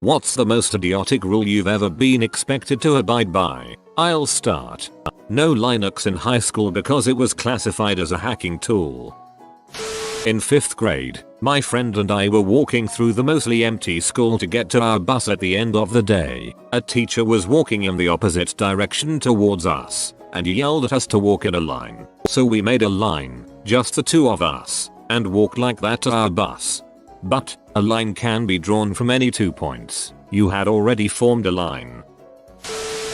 What's the most idiotic rule you've ever been expected to abide by? I'll start. No Linux in high school because it was classified as a hacking tool. In 5th grade, my friend and I were walking through the mostly empty school to get to our bus at the end of the day. A teacher was walking in the opposite direction towards us and yelled at us to walk in a line. So we made a line, just the two of us, and walked like that to our bus. But a line can be drawn from any 2 points. You had already formed a line.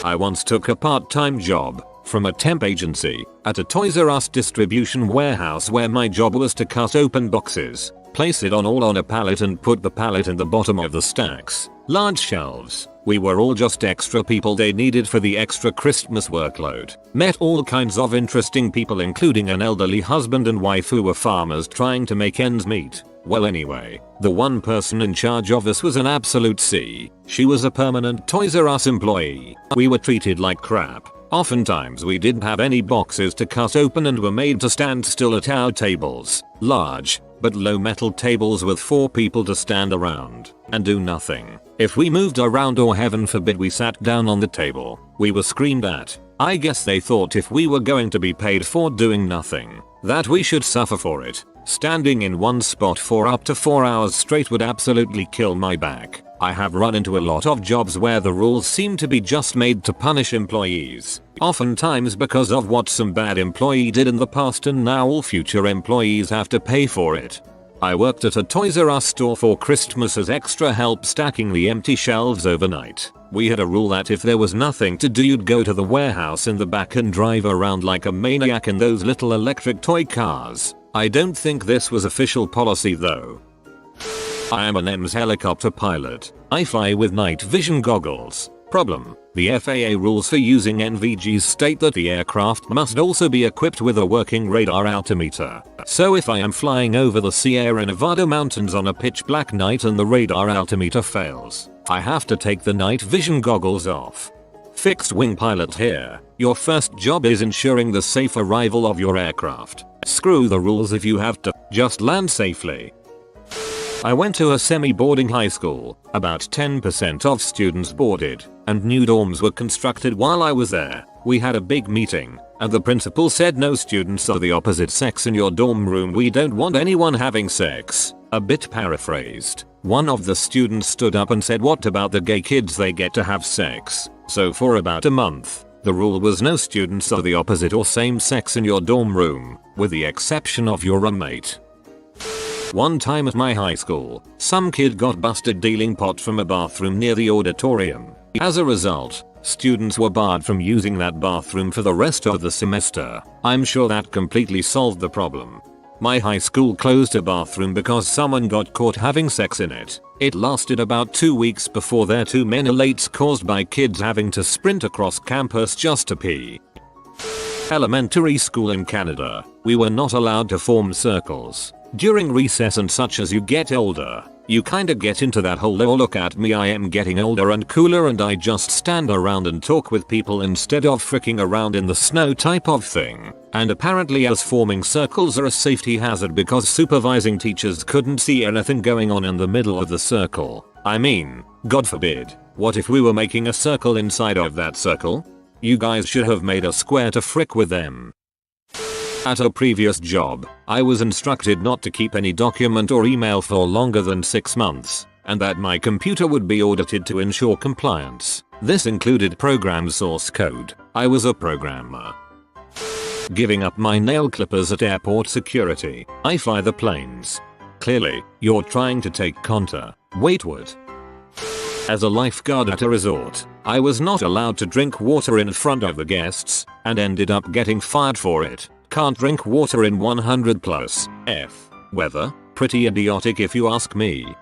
I once took a part-time job from a temp agency at a Toys R Us distribution warehouse where my job was to cut open boxes, place it all on a pallet and put the pallet in the bottom of the stacks. Large shelves. We were all just extra people they needed for the extra Christmas workload. Met all kinds of interesting people including an elderly husband and wife who were farmers trying to make ends meet. Well anyway, the one person in charge of us was an absolute C. She was a permanent Toys R Us employee. We were treated like crap. Oftentimes we didn't have any boxes to cut open and were made to stand still at our tables. Large, but low metal tables with 4 people to stand around and do nothing. If we moved around or heaven forbid we sat down on the table, we were screamed at. I guess they thought if we were going to be paid for doing nothing, that we should suffer for it. Standing in one spot for up to 4 hours straight would absolutely kill my back. I have run into a lot of jobs where the rules seem to be just made to punish employees, oftentimes because of what some bad employee did in the past and now all future employees have to pay for it. I worked at a Toys R Us store for Christmas as extra help stacking the empty shelves overnight. We had a rule that if there was nothing to do you'd go to the warehouse in the back and drive around like a maniac in those little electric toy cars. I don't think this was official policy though. I am an EMS helicopter pilot. I fly with night vision goggles. Problem: the FAA rules for using NVGs state that the aircraft must also be equipped with a working radar altimeter. So if I am flying over the Sierra Nevada mountains on a pitch black night and the radar altimeter fails, I have to take the night vision goggles off. Fixed wing pilot here. Your first job is ensuring the safe arrival of your aircraft. Screw the rules if you have to, just land safely. I went to a semi-boarding high school. About 10% of students boarded, and new dorms were constructed while I was there. We had a big meeting, and the principal said no students of the opposite sex in your dorm room. We don't want anyone having sex. A bit paraphrased. One of the students stood up and said, what about the gay kids, they get to have sex. So for about a month, the rule was no students of the opposite or same sex in your dorm room, with the exception of your roommate. One time at my high school, some kid got busted dealing pot from a bathroom near the auditorium. As a result, students were barred from using that bathroom for the rest of the semester. I'm sure that completely solved the problem. My high school closed a bathroom because someone got caught having sex in it. It lasted about 2 weeks before there too many lates caused by kids having to sprint across campus just to pee. Elementary school in Canada, we were not allowed to form circles during recess, and such as you get older, you kinda get into that whole oh look at me, I am getting older and cooler and I just stand around and talk with people instead of fricking around in the snow type of thing. And apparently as forming circles are a safety hazard because supervising teachers couldn't see anything going on in the middle of the circle. I mean, God forbid, what if we were making a circle inside of that circle? You guys should have made a square to frick with them. At a previous job, I was instructed not to keep any document or email for longer than 6 months, and that my computer would be audited to ensure compliance. This included program source code. I was a programmer. Giving up my nail clippers at airport security. I fly the planes. Clearly, you're trying to take Conta. Wait, what? As a lifeguard at a resort, I was not allowed to drink water in front of the guests, and ended up getting fired for it. Can't drink water in 100+ F weather. Pretty idiotic if you ask me.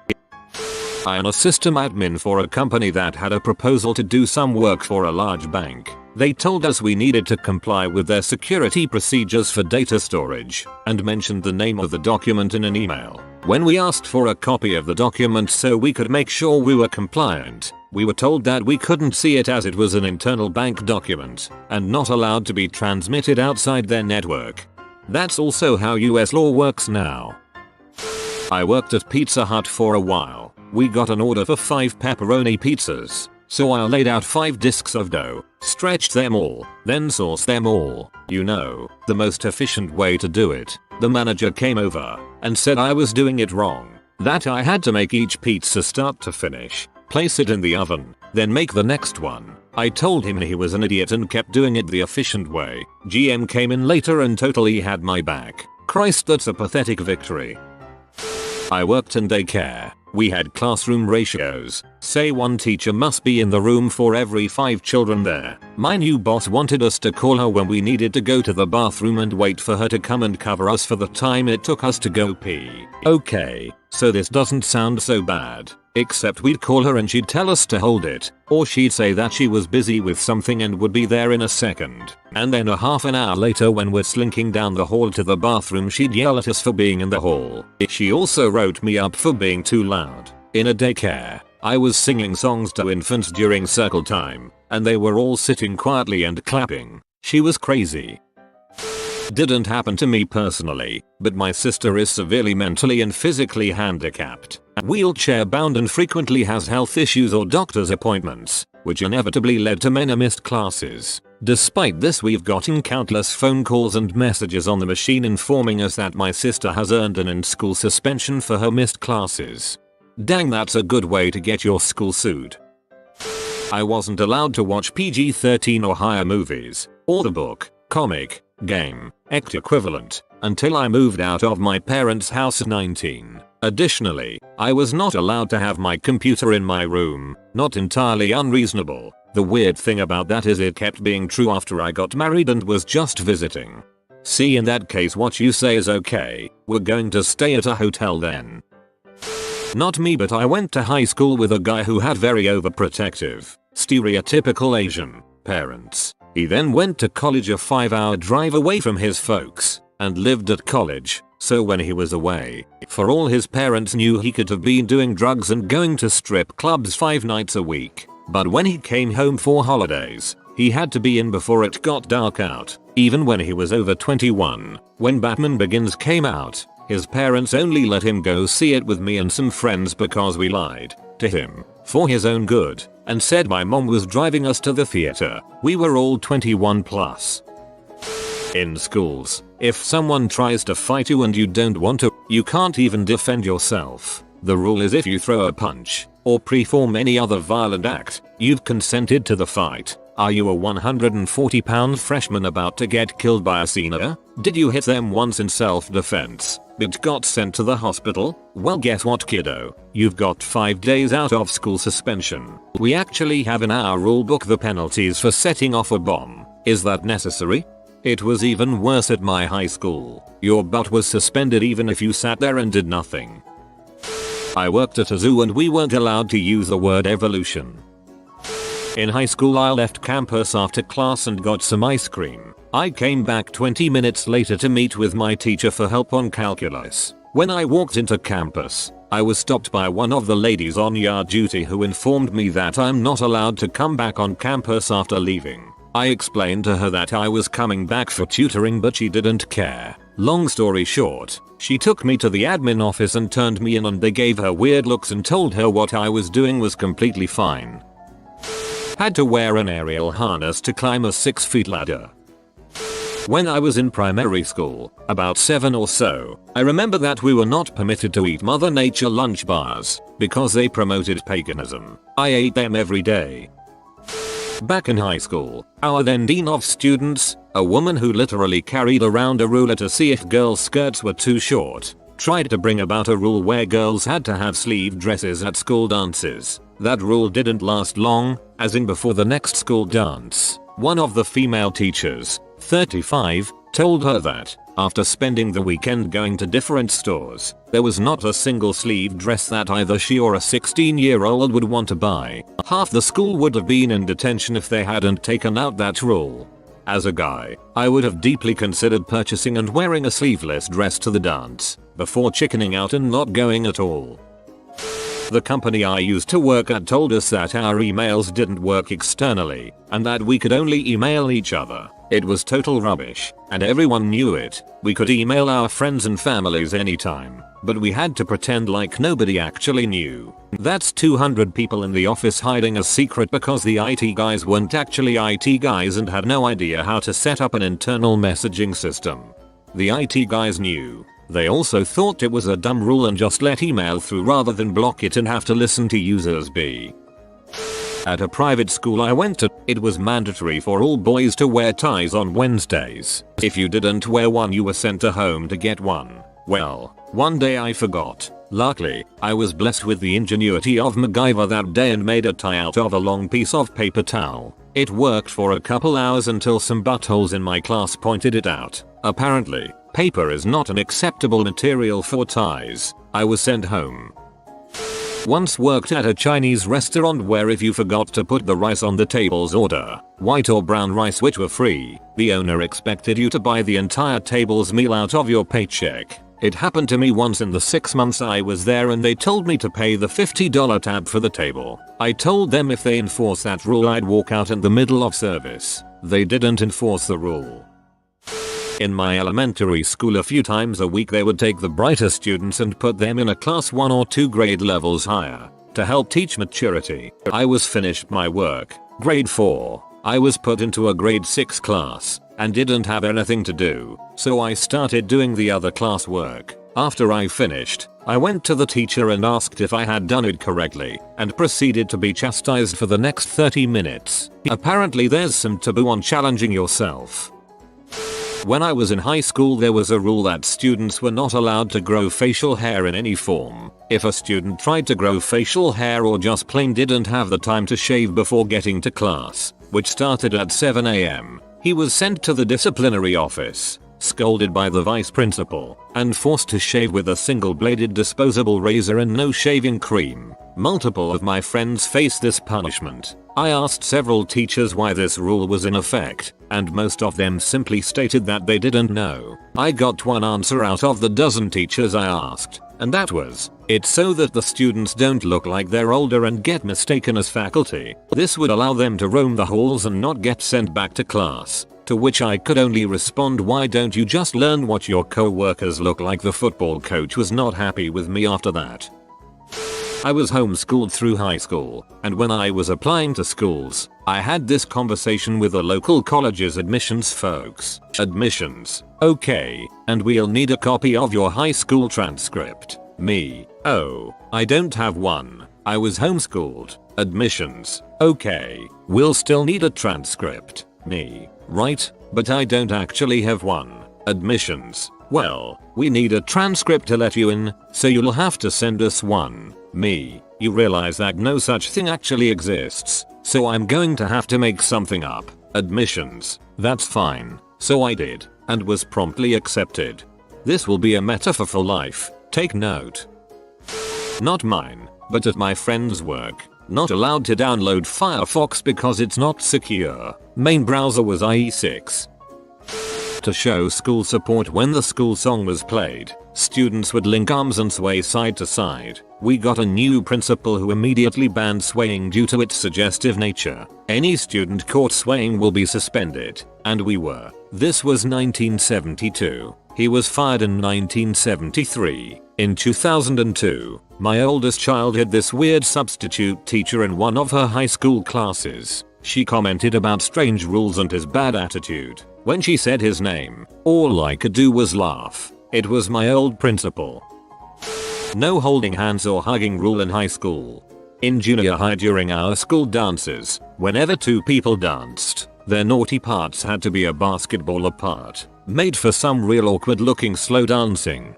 I am a system admin for a company that had a proposal to do some work for a large bank. They told us we needed to comply with their security procedures for data storage, and mentioned the name of the document in an email. When we asked for a copy of the document so we could make sure we were compliant, we were told that we couldn't see it as it was an internal bank document and not allowed to be transmitted outside their network. That's also how US law works now. I worked at Pizza Hut for a while. We got an order for 5 pepperoni pizzas. So I laid out 5 discs of dough, stretched them all, then sauced them all. You know, the most efficient way to do it. The manager came over and said I was doing it wrong. That I had to make each pizza start to finish, place it in the oven, then make the next one. I told him he was an idiot and kept doing it the efficient way. GM came in later and totally had my back. Christ, that's a pathetic victory. I worked in daycare. We had classroom ratios. Say one teacher must be in the room for every 5 children there. My new boss wanted us to call her when we needed to go to the bathroom and wait for her to come and cover us for the time it took us to go pee. Okay, so this doesn't sound so bad. Except we'd call her and she'd tell us to hold it, or she'd say that she was busy with something and would be there in a second. And then a half an hour later when we're slinking down the hall to the bathroom she'd yell at us for being in the hall. She also wrote me up for being too loud. In a daycare, I was singing songs to infants during circle time, and they were all sitting quietly and clapping. She was crazy. Didn't happen to me personally, but my sister is severely mentally and physically handicapped, wheelchair bound and frequently has health issues or doctor's appointments, which inevitably led to many missed classes. Despite this, we've gotten countless phone calls and messages on the machine informing us that my sister has earned an in-school suspension for her missed classes. Dang, that's a good way to get your school sued. I wasn't allowed to watch PG-13 or higher movies, or the book, comic, game, act equivalent, until I moved out of my parents' house at 19. Additionally, I was not allowed to have my computer in my room. Not entirely unreasonable. The weird thing about that is it kept being true after I got married and was just visiting. See, in that case what you say is okay. We're going to stay at a hotel then. Not me, but I went to high school with a guy who had very overprotective, stereotypical Asian parents. He then went to college, a 5-hour drive away from his folks, and lived at college. So when he was away, for all his parents knew, he could have been doing drugs and going to strip clubs 5 nights a week. But when he came home for holidays, he had to be in before it got dark out. Even when he was over 21, when Batman Begins came out, his parents only let him go see it with me and some friends because we lied to him for his own good and said my mom was driving us to the theater. We were all 21 plus. In schools, if someone tries to fight you and you don't want to, you can't even defend yourself. The rule is if you throw a punch or perform any other violent act, you've consented to the fight. Are you a 140-pound freshman about to get killed by a senior? Did you hit them once in self-defense, but got sent to the hospital? Well, guess what, kiddo? You've got 5 days out of school suspension. We actually have in our rulebook the penalties for setting off a bomb. Is that necessary? It was even worse at my high school. Your butt was suspended even if you sat there and did nothing. I worked at a zoo and we weren't allowed to use the word evolution. In high school, I left campus after class and got some ice cream. I came back 20 minutes later to meet with my teacher for help on calculus. When I walked into campus, I was stopped by one of the ladies on yard duty who informed me that I'm not allowed to come back on campus after leaving. I explained to her that I was coming back for tutoring, but she didn't care. Long story short, she took me to the admin office and turned me in, and they gave her weird looks and told her what I was doing was completely fine. Had to wear an aerial harness to climb a 6-foot ladder. When I was in primary school, about 7 or so, I remember that we were not permitted to eat Mother Nature lunch bars because they promoted paganism. I ate them every day. Back in high school, our then dean of students, a woman who literally carried around a ruler to see if girls' skirts were too short, tried to bring about a rule where girls had to have sleeve dresses at school dances. That rule didn't last long, as in before the next school dance, one of the female teachers, 35, told her that, after spending the weekend going to different stores, there was not a single sleeve dress that either she or a 16-year-old would want to buy. Half the school would have been in detention if they hadn't taken out that rule. As a guy, I would have deeply considered purchasing and wearing a sleeveless dress to the dance, before chickening out and not going at all. The company I used to work at told us that our emails didn't work externally, and that we could only email each other. It was total rubbish, and everyone knew it. We could email our friends and families anytime, but we had to pretend like nobody actually knew. That's 200 people in the office hiding a secret because the IT guys weren't actually IT guys and had no idea how to set up an internal messaging system. The IT guys knew. They also thought it was a dumb rule and just let email through rather than block it and have to listen to users be. At a private school I went to, it was mandatory for all boys to wear ties on Wednesdays. If you didn't wear one, you were sent to home to get one. Well, one day I forgot. Luckily, I was blessed with the ingenuity of MacGyver that day and made a tie out of a long piece of paper towel. It worked for a couple hours until some buttholes in my class pointed it out. Apparently, paper is not an acceptable material for ties. I was sent home. Once worked at a Chinese restaurant where if you forgot to put the rice on the table's order, white or brown rice which were free, the owner expected you to buy the entire table's meal out of your paycheck. It happened to me once in the 6 months I was there and they told me to pay the $50 tab for the table. I told them if they enforce that rule I'd walk out in the middle of service. They didn't enforce the rule. In my elementary school a few times a week they would take the brighter students and put them in a class 1 or 2 grade levels higher to help teach maturity. I was finished my work, grade 4. I was put into a grade 6 class and didn't have anything to do, so I started doing the other class work. After I finished, I went to the teacher and asked if I had done it correctly and proceeded to be chastised for the next 30 minutes. Apparently there's some taboo on challenging yourself. When I was in high school there was a rule that students were not allowed to grow facial hair in any form. If a student tried to grow facial hair or just plain didn't have the time to shave before getting to class, which started at 7 AM, he was sent to the disciplinary office, scolded by the vice principal, and forced to shave with a single-bladed disposable razor and no shaving cream. Multiple of my friends faced this punishment. I asked several teachers why this rule was in effect, and most of them simply stated that they didn't know. I got one answer out of the dozen teachers I asked, and that was, it's so that the students don't look like they're older and get mistaken as faculty. This would allow them to roam the halls and not get sent back to class. To which I could only respond, why don't you just learn what your co-workers look like? The football coach was not happy with me after that. I was homeschooled through high school, and when I was applying to schools, I had this conversation with the local college's admissions folks. Admissions, okay, and we'll need a copy of your high school transcript. Me, oh, I don't have one. I was homeschooled. Admissions, okay, we'll still need a transcript. Me, right, but I don't actually have one. Admissions, well, we need a transcript to let you in, so you'll have to send us one. Me, you realize that no such thing actually exists, so I'm going to have to make something up. Admissions, that's fine. So I did, and was promptly accepted. This will be a metaphor for life, take note. Not mine, but at my friend's work. Not allowed to download Firefox because it's not secure. Main browser was IE6. To show school support when the school song was played, students would link arms and sway side to side. We got a new principal who immediately banned swaying due to its suggestive nature. Any student caught swaying will be suspended, and we were. This was 1972. He was fired in 1973. In 2002, my oldest child had this weird substitute teacher in one of her high school classes. She commented about strange rules and his bad attitude. When she said his name, all I could do was laugh. It was my old principal. No holding hands or hugging rule in high school. In junior high during our school dances, whenever two people danced, their naughty parts had to be a basketball apart, made for some real awkward looking slow dancing.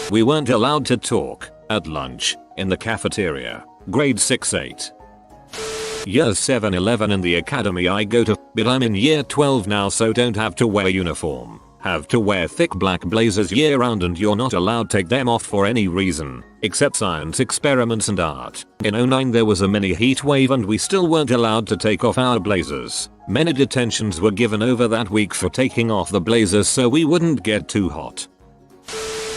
We weren't allowed to talk, at lunch, in the cafeteria, grade 6-8. Years 7-11 in the academy I go to, but I'm in year 12 now so don't have to wear uniform. Have to wear thick black blazers year round and you're not allowed to take them off for any reason, except science experiments and art. In '09 there was a mini heat wave and we still weren't allowed to take off our blazers. Many detentions were given over that week for taking off the blazers so we wouldn't get too hot.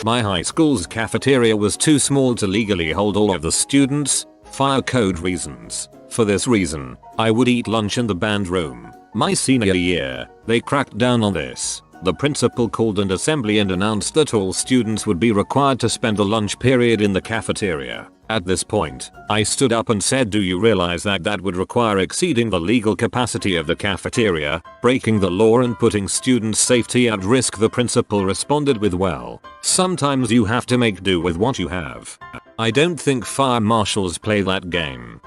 My high school's cafeteria was too small to legally hold all of the students, fire code reasons. For this reason, I would eat lunch in the band room. My senior year, they cracked down on this. The principal called an assembly and announced that all students would be required to spend the lunch period in the cafeteria. At this point, I stood up and said, do you realize that that would require exceeding the legal capacity of the cafeteria, breaking the law and putting students' safety at risk? The principal responded with, well, sometimes you have to make do with what you have. I don't think fire marshals play that game.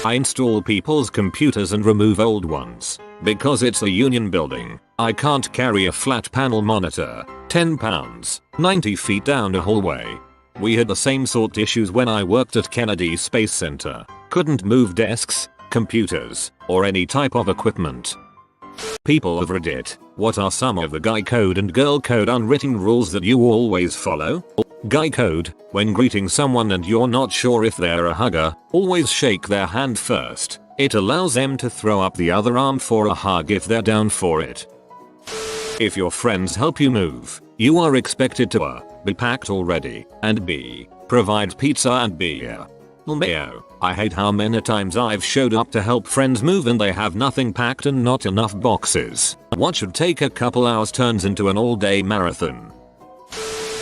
I install people's computers and remove old ones. Because it's a union building, I can't carry a flat panel monitor, 10 pounds, 90 feet down a hallway. We had the same sort issues when I worked at Kennedy Space Center. Couldn't move desks, computers, or any type of equipment. People of Reddit, what are some of the guy code and girl code unwritten rules that you always follow? Guy code, when greeting someone and you're not sure if they're a hugger, always shake their hand first. It allows them to throw up the other arm for a hug if they're down for it. If your friends help you move, you are expected to A. Be packed already, and B. Provide pizza and beer. LMAO, I hate how many times I've showed up to help friends move and they have nothing packed and not enough boxes. What should take a couple hours turns into an all-day marathon.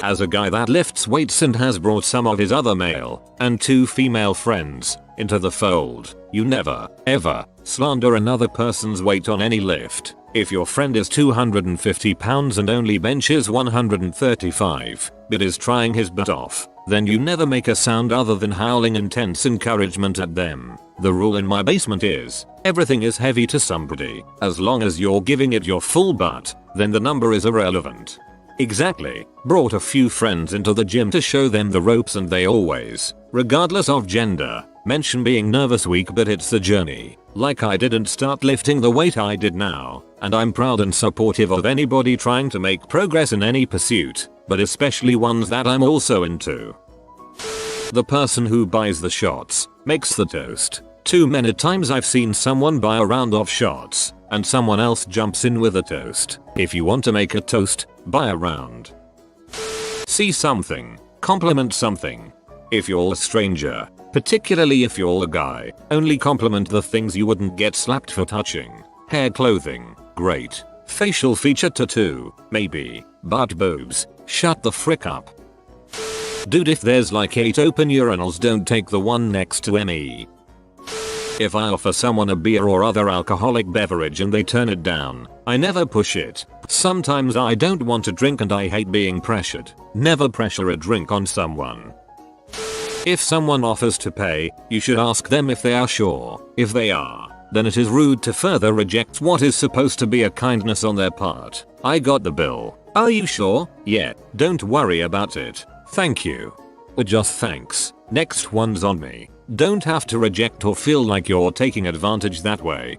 As a guy that lifts weights and has brought some of his other male and 2 female friends into the fold, you never, ever slander another person's weight on any lift. If your friend is 250 pounds and only benches 135, but is trying his butt off, then you never make a sound other than howling intense encouragement at them. The rule in my basement is, everything is heavy to somebody. As long as you're giving it your full butt, then the number is irrelevant. Exactly. Brought a few friends into the gym to show them the ropes and they always, regardless of gender, mention being nervous weak, but it's the journey. Like I didn't start lifting the weight I did now, and I'm proud and supportive of anybody trying to make progress in any pursuit, but especially ones that I'm also into. The person who buys the shots, makes the toast. Too many times I've seen someone buy a round of shots, and someone else jumps in with a toast. If you want to make a toast, buy a round. See something, compliment something. If you're a stranger, particularly if you're a guy, only compliment the things you wouldn't get slapped for touching. Hair, clothing, great. Facial feature, tattoo, maybe. Butt, boobs, shut the frick up. Dude, if there's like 8 open urinals, don't take the one next to me. If I offer someone a beer or other alcoholic beverage and they turn it down, I never push it. Sometimes I don't want to drink and I hate being pressured. Never pressure a drink on someone. If someone offers to pay, you should ask them if they are sure. If they are, then it is rude to further reject what is supposed to be a kindness on their part. I got the bill. Are you sure? Yeah. Don't worry about it. Thank you. Or just thanks. Next one's on me. Don't have to reject or feel like you're taking advantage that way.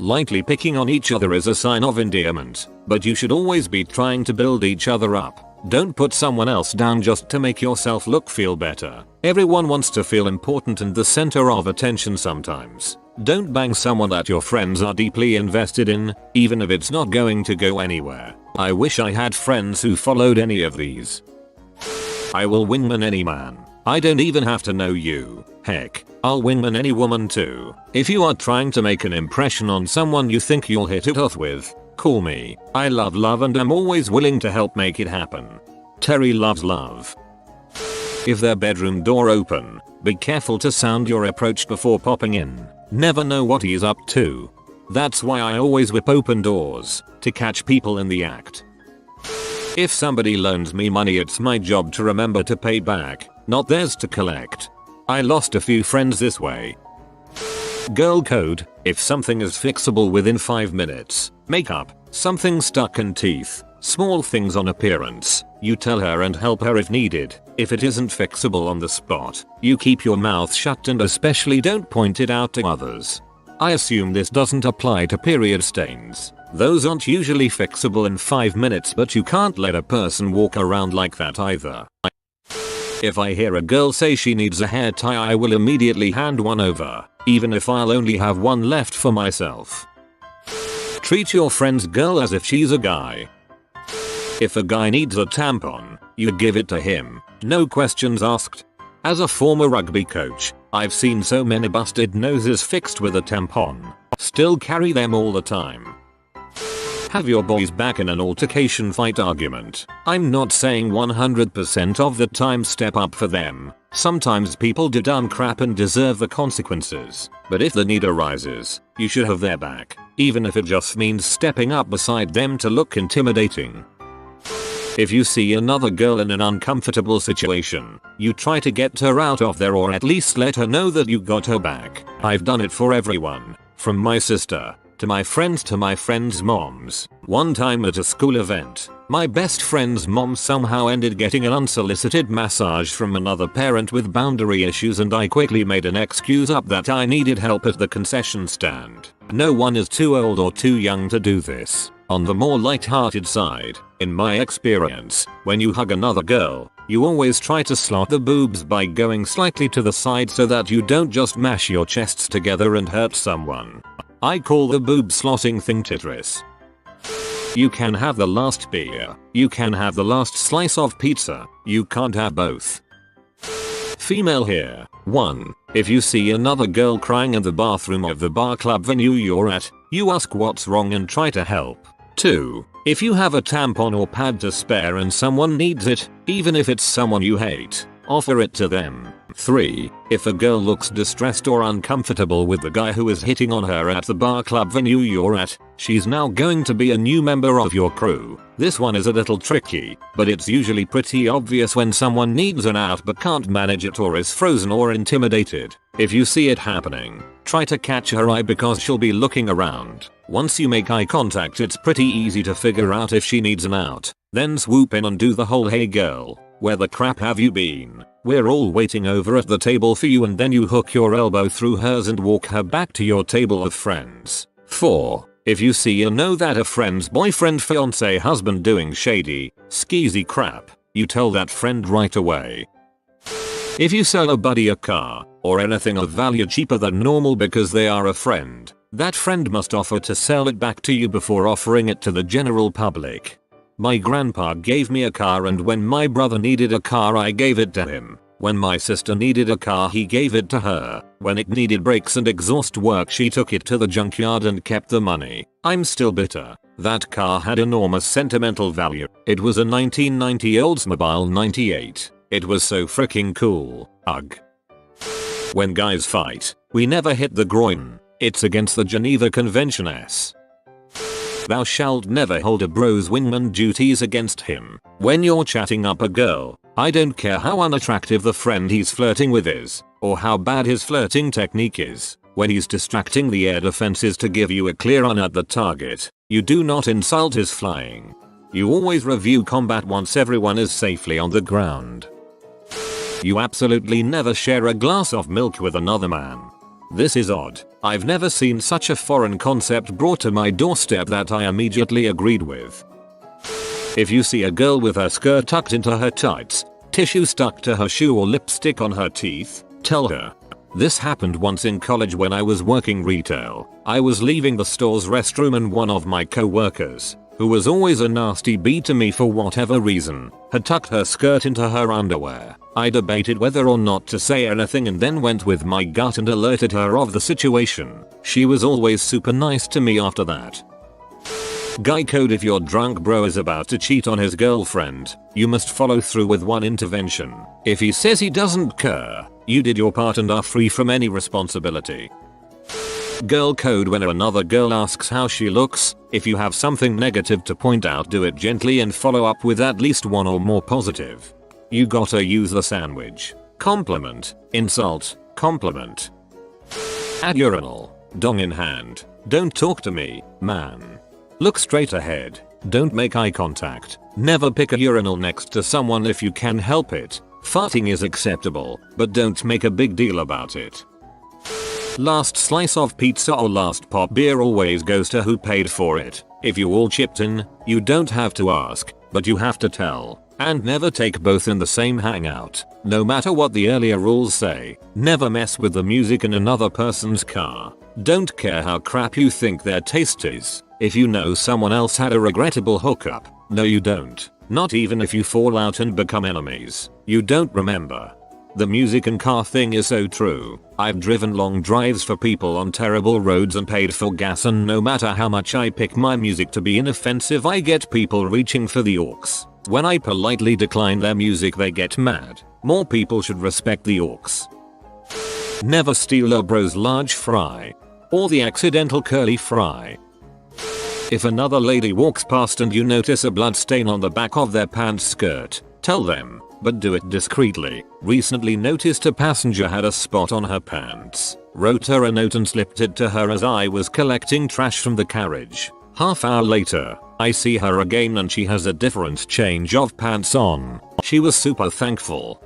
Lightly picking on each other is a sign of endearment, but you should always be trying to build each other up. Don't put someone else down just to make yourself feel better. Everyone wants to feel important and the center of attention sometimes. Don't bang someone that your friends are deeply invested in, even if it's not going to go anywhere. I wish I had friends who followed any of these. I will wingman any man. I don't even have to know you. Heck, I'll wingman any woman too. If you are trying to make an impression on someone you think you'll hit it off with, call me. I love love and I'm always willing to help make it happen. Terry loves love. If their bedroom door open, be careful to sound your approach before popping in. Never know what he's up to. That's why I always whip open doors, to catch people in the act. If somebody loans me money, it's my job to remember to pay back, not theirs to collect. I lost a few friends this way. Girl code, if something is fixable within 5 minutes, makeup, something stuck in teeth, small things on appearance, you tell her and help her if needed. If it isn't fixable on the spot, you keep your mouth shut and especially don't point it out to others. I assume this doesn't apply to period stains. Those aren't usually fixable in 5 minutes, but you can't let a person walk around like that either. If I hear a girl say she needs a hair tie, I will immediately hand one over, even if I'll only have one left for myself. Treat your friend's girl as if she's a guy. If a guy needs a tampon, you give it to him, no questions asked. As a former rugby coach, I've seen so many busted noses fixed with a tampon. Still carry them all the time. Have your boys back in an altercation fight argument. I'm not saying 100% of the time step up for them. Sometimes people do dumb crap and deserve the consequences. But if the need arises, you should have their back, even if it just means stepping up beside them to look intimidating. If you see another girl in an uncomfortable situation, you try to get her out of there or at least let her know that you got her back. I've done it for everyone, from my sister, to my friends' moms. One time at a school event, my best friend's mom somehow ended getting an unsolicited massage from another parent with boundary issues, and I quickly made an excuse up that I needed help at the concession stand. No one is too old or too young to do this. On the more light-hearted side, in my experience, when you hug another girl, you always try to slot the boobs by going slightly to the side so that you don't just mash your chests together and hurt someone. I call the boob slotting thing Tetris. You can have the last beer. You can have the last slice of pizza. You can't have both. Female here. 1. If you see another girl crying in the bathroom of the bar club venue you're at, you ask what's wrong and try to help. 2. If you have a tampon or pad to spare and someone needs it, even if it's someone you hate, offer it to them. 3. If a girl looks distressed or uncomfortable with the guy who is hitting on her at the bar club venue you're at, she's now going to be a new member of your crew. This one is a little tricky, but it's usually pretty obvious when someone needs an out but can't manage it or is frozen or intimidated. If you see it happening, try to catch her eye because she'll be looking around. Once you make eye contact, it's pretty easy to figure out if she needs an out. Then swoop in and do the whole "hey girl, where the crap have you been? We're all waiting over at the table for you," and then you hook your elbow through hers and walk her back to your table of friends. 4. If you see or know that a friend's boyfriend, fiance, husband doing shady, skeezy crap, you tell that friend right away. If you sell a buddy a car, or anything of value cheaper than normal because they are a friend, that friend must offer to sell it back to you before offering it to the general public. My grandpa gave me a car, and when my brother needed a car I gave it to him. When my sister needed a car he gave it to her. When it needed brakes and exhaust work she took it to the junkyard and kept the money. I'm still bitter. That car had enormous sentimental value. It was a 1990 Oldsmobile 98. It was so freaking cool. Ugh. When guys fight, we never hit the groin. It's against the Geneva Convention. Thou shalt never hold a bro's wingman duties against him. When you're chatting up a girl, I don't care how unattractive the friend he's flirting with is, or how bad his flirting technique is. When he's distracting, the air defense is to give you a clear run at the target. You do not insult his flying. You always review combat once everyone is safely on the ground. You absolutely never share a glass of milk with another man. This is odd. I've never seen such a foreign concept brought to my doorstep that I immediately agreed with. If you see a girl with her skirt tucked into her tights, tissue stuck to her shoe, or lipstick on her teeth, tell her. This happened once in college when I was working retail. I was leaving the store's restroom and one of my co-workers, who was always a nasty bee to me for whatever reason, had tucked her skirt into her underwear. I debated whether or not to say anything and then went with my gut and alerted her of the situation. She was always super nice to me after that. Guy code: if your drunk bro is about to cheat on his girlfriend, you must follow through with one intervention. If he says he doesn't care, you did your part and are free from any responsibility. Girl code: when another girl asks how she looks, if you have something negative to point out, do it gently and follow up with at least one or more positive. You gotta use the sandwich. Compliment, insult, compliment. At urinal, dong in hand. Don't talk to me, man. Look straight ahead. Don't make eye contact. Never pick a urinal next to someone if you can help it. Farting is acceptable, but don't make a big deal about it. Last slice of pizza or last pop beer always goes to who paid for it. If you all chipped in, you don't have to ask, but you have to tell. And never take both in the same hangout. No matter what the earlier rules say, never mess with the music in another person's car. Don't care how crap you think their taste is. If you know someone else had a regrettable hookup, no you don't. Not even if you fall out and become enemies. You don't remember. The music and car thing is so true. I've driven long drives for people on terrible roads and paid for gas, and no matter how much I pick my music to be inoffensive, I get people reaching for the aux. When I politely decline their music, they get mad. More people should respect the aux. Never steal a bro's large fry. Or the accidental curly fry. If another lady walks past and you notice a blood stain on the back of their pants skirt, tell them, but do it discreetly. Recently noticed a passenger had a spot on her pants. Wrote her a note and slipped it to her as I was collecting trash from the carriage. Half hour later, I see her again and she has a different change of pants on. She was super thankful.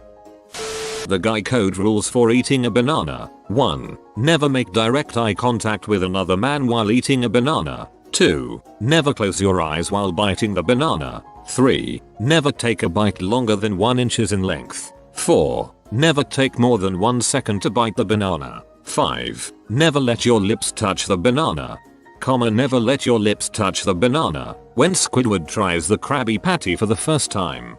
The guy code rules for eating a banana. 1. Never make direct eye contact with another man while eating a banana. 2. Never close your eyes while biting the banana. 3. Never take a bite longer than 1 inch in length. 4. Never take more than 1 second to bite the banana. 5. Never let your lips touch the banana. Never let your lips touch the banana. When Squidward tries the Krabby Patty for the first time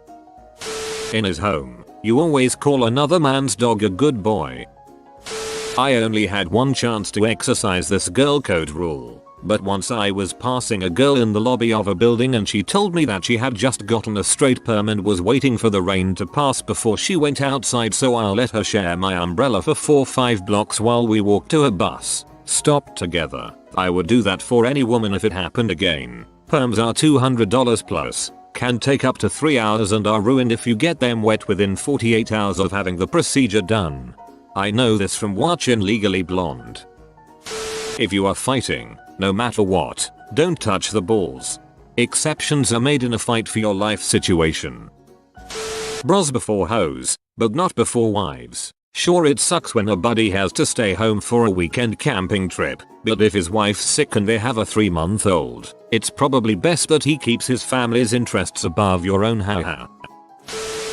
in his home, you always call another man's dog a good boy. I only had one chance to exercise this girl code rule. But once I was passing a girl in the lobby of a building and she told me that she had just gotten a straight perm and was waiting for the rain to pass before she went outside, so I'll let her share my umbrella for 4-5 blocks while we walk to a bus stop together. I would do that for any woman if it happened again. Perms are $200 plus, can take up to 3 hours and are ruined if you get them wet within 48 hours of having the procedure done. I know this from watching Legally Blonde. If you are fighting, no matter what, don't touch the balls. Exceptions are made in a fight for your life situation. Bros before hoes, but not before wives. Sure, it sucks when a buddy has to stay home for a weekend camping trip, but if his wife's sick and they have a 3-month-old, it's probably best that he keeps his family's interests above your own. Haha.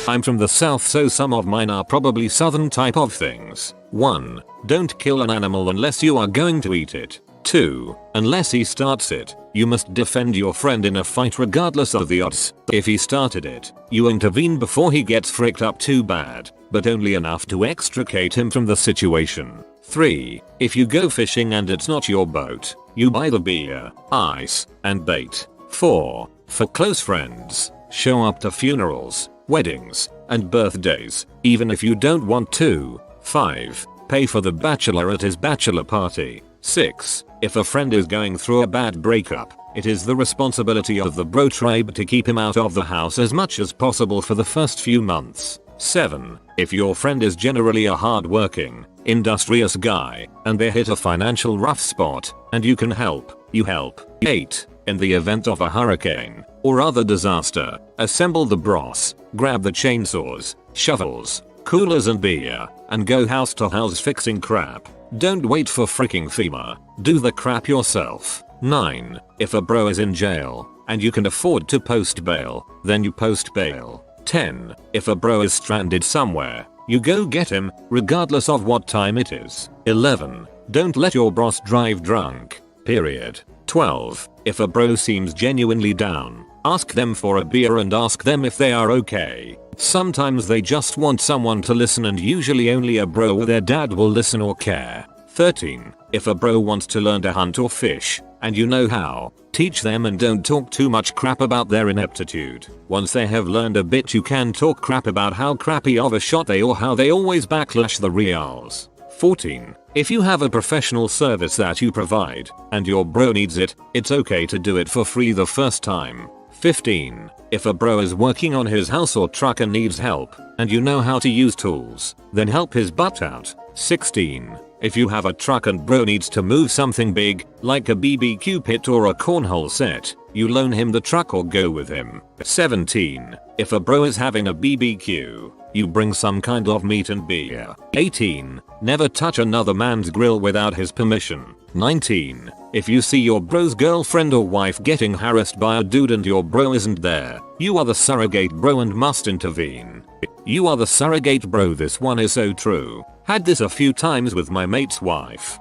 I'm from the south, so some of mine are probably southern type of things. 1. Don't kill an animal unless you are going to eat it. 2. Unless he starts it, you must defend your friend in a fight regardless of the odds. If he started it, you intervene before he gets fricked up too bad, but only enough to extricate him from the situation. 3. If you go fishing and it's not your boat, you buy the beer, ice, and bait. 4. For close friends, show up to funerals, weddings, and birthdays, even if you don't want to. 5. Pay for the bachelor at his bachelor party. 6. If a friend is going through a bad breakup, it is the responsibility of the bro tribe to keep him out of the house as much as possible for the first few months. 7. If your friend is generally a hard-working, industrious guy, and they hit a financial rough spot, and you can help, you help. 8. In the event of a hurricane or other disaster, assemble the bros, grab the chainsaws, shovels, coolers and beer, and go house to house fixing crap. Don't wait for freaking FEMA. Do the crap yourself. 9. If a bro is in jail, and you can afford to post bail, then you post bail. 10. If a bro is stranded somewhere, you go get him, regardless of what time it is. 11. Don't let your bros drive drunk. Period. 12. If a bro seems genuinely down, ask them for a beer and ask them if they are okay. Sometimes they just want someone to listen, and usually only a bro or their dad will listen or care. 13. If a bro wants to learn to hunt or fish, and you know how, teach them and don't talk too much crap about their ineptitude. Once they have learned a bit, you can talk crap about how crappy of a shot they or how they always backlash the reals. 14. If you have a professional service that you provide, and your bro needs it, it's okay to do it for free the first time. 15. If a bro is working on his house or truck and needs help, and you know how to use tools, then help his butt out. 16. If you have a truck and bro needs to move something big, like a BBQ pit or a cornhole set, you loan him the truck or go with him. 17. If a bro is having a BBQ, you bring some kind of meat and beer. 18. Never touch another man's grill without his permission. 19. If you see your bro's girlfriend or wife getting harassed by a dude and your bro isn't there, you are the surrogate bro and must intervene. You are the surrogate bro. This one is so true. Had this a few times with my mate's wife.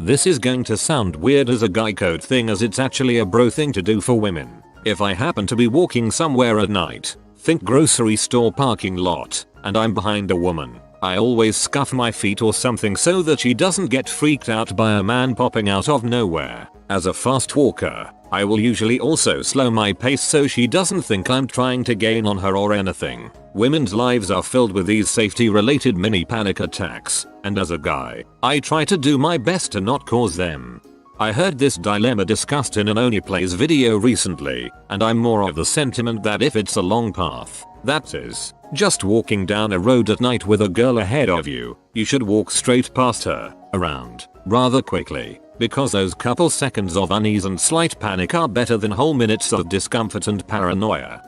This is going to sound weird as a guy code thing, as it's actually a bro thing to do for women. If I happen to be walking somewhere at night, think grocery store parking lot, and I'm behind a woman, I always scuff my feet or something so that she doesn't get freaked out by a man popping out of nowhere. As a fast walker, I will usually also slow my pace so she doesn't think I'm trying to gain on her or anything. Women's lives are filled with these safety related mini panic attacks, and as a guy, I try to do my best to not cause them. I heard this dilemma discussed in an Only Plays video recently, and I'm more of the sentiment that if it's a long path, that is, just walking down a road at night with a girl ahead of you, you should walk straight past her, around, rather quickly, because those couple seconds of unease and slight panic are better than whole minutes of discomfort and paranoia.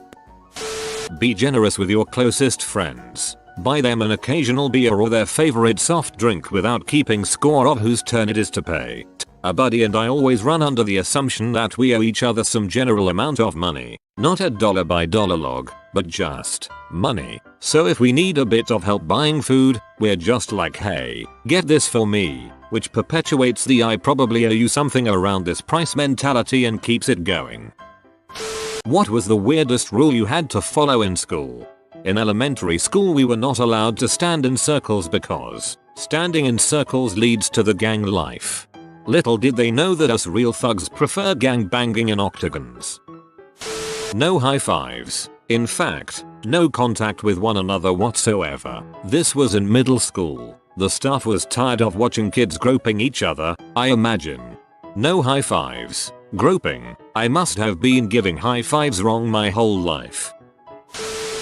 Be generous with your closest friends. Buy them an occasional beer or their favorite soft drink without keeping score of whose turn it is to pay. A buddy and I always run under the assumption that we owe each other some general amount of money, not a dollar by dollar log, but just money. So if we need a bit of help buying food, we're just like, hey, get this for me, which perpetuates the I probably owe you something around this price mentality and keeps it going. What was the weirdest rule you had to follow in school? In elementary school we were not allowed to stand in circles because standing in circles leads to the gang life. Little did they know that us real thugs prefer gang banging in octagons. No high fives. In fact, no contact with one another whatsoever. This was in middle school. The staff was tired of watching kids groping each other, I imagine. No high fives. Groping. I must have been giving high fives wrong my whole life.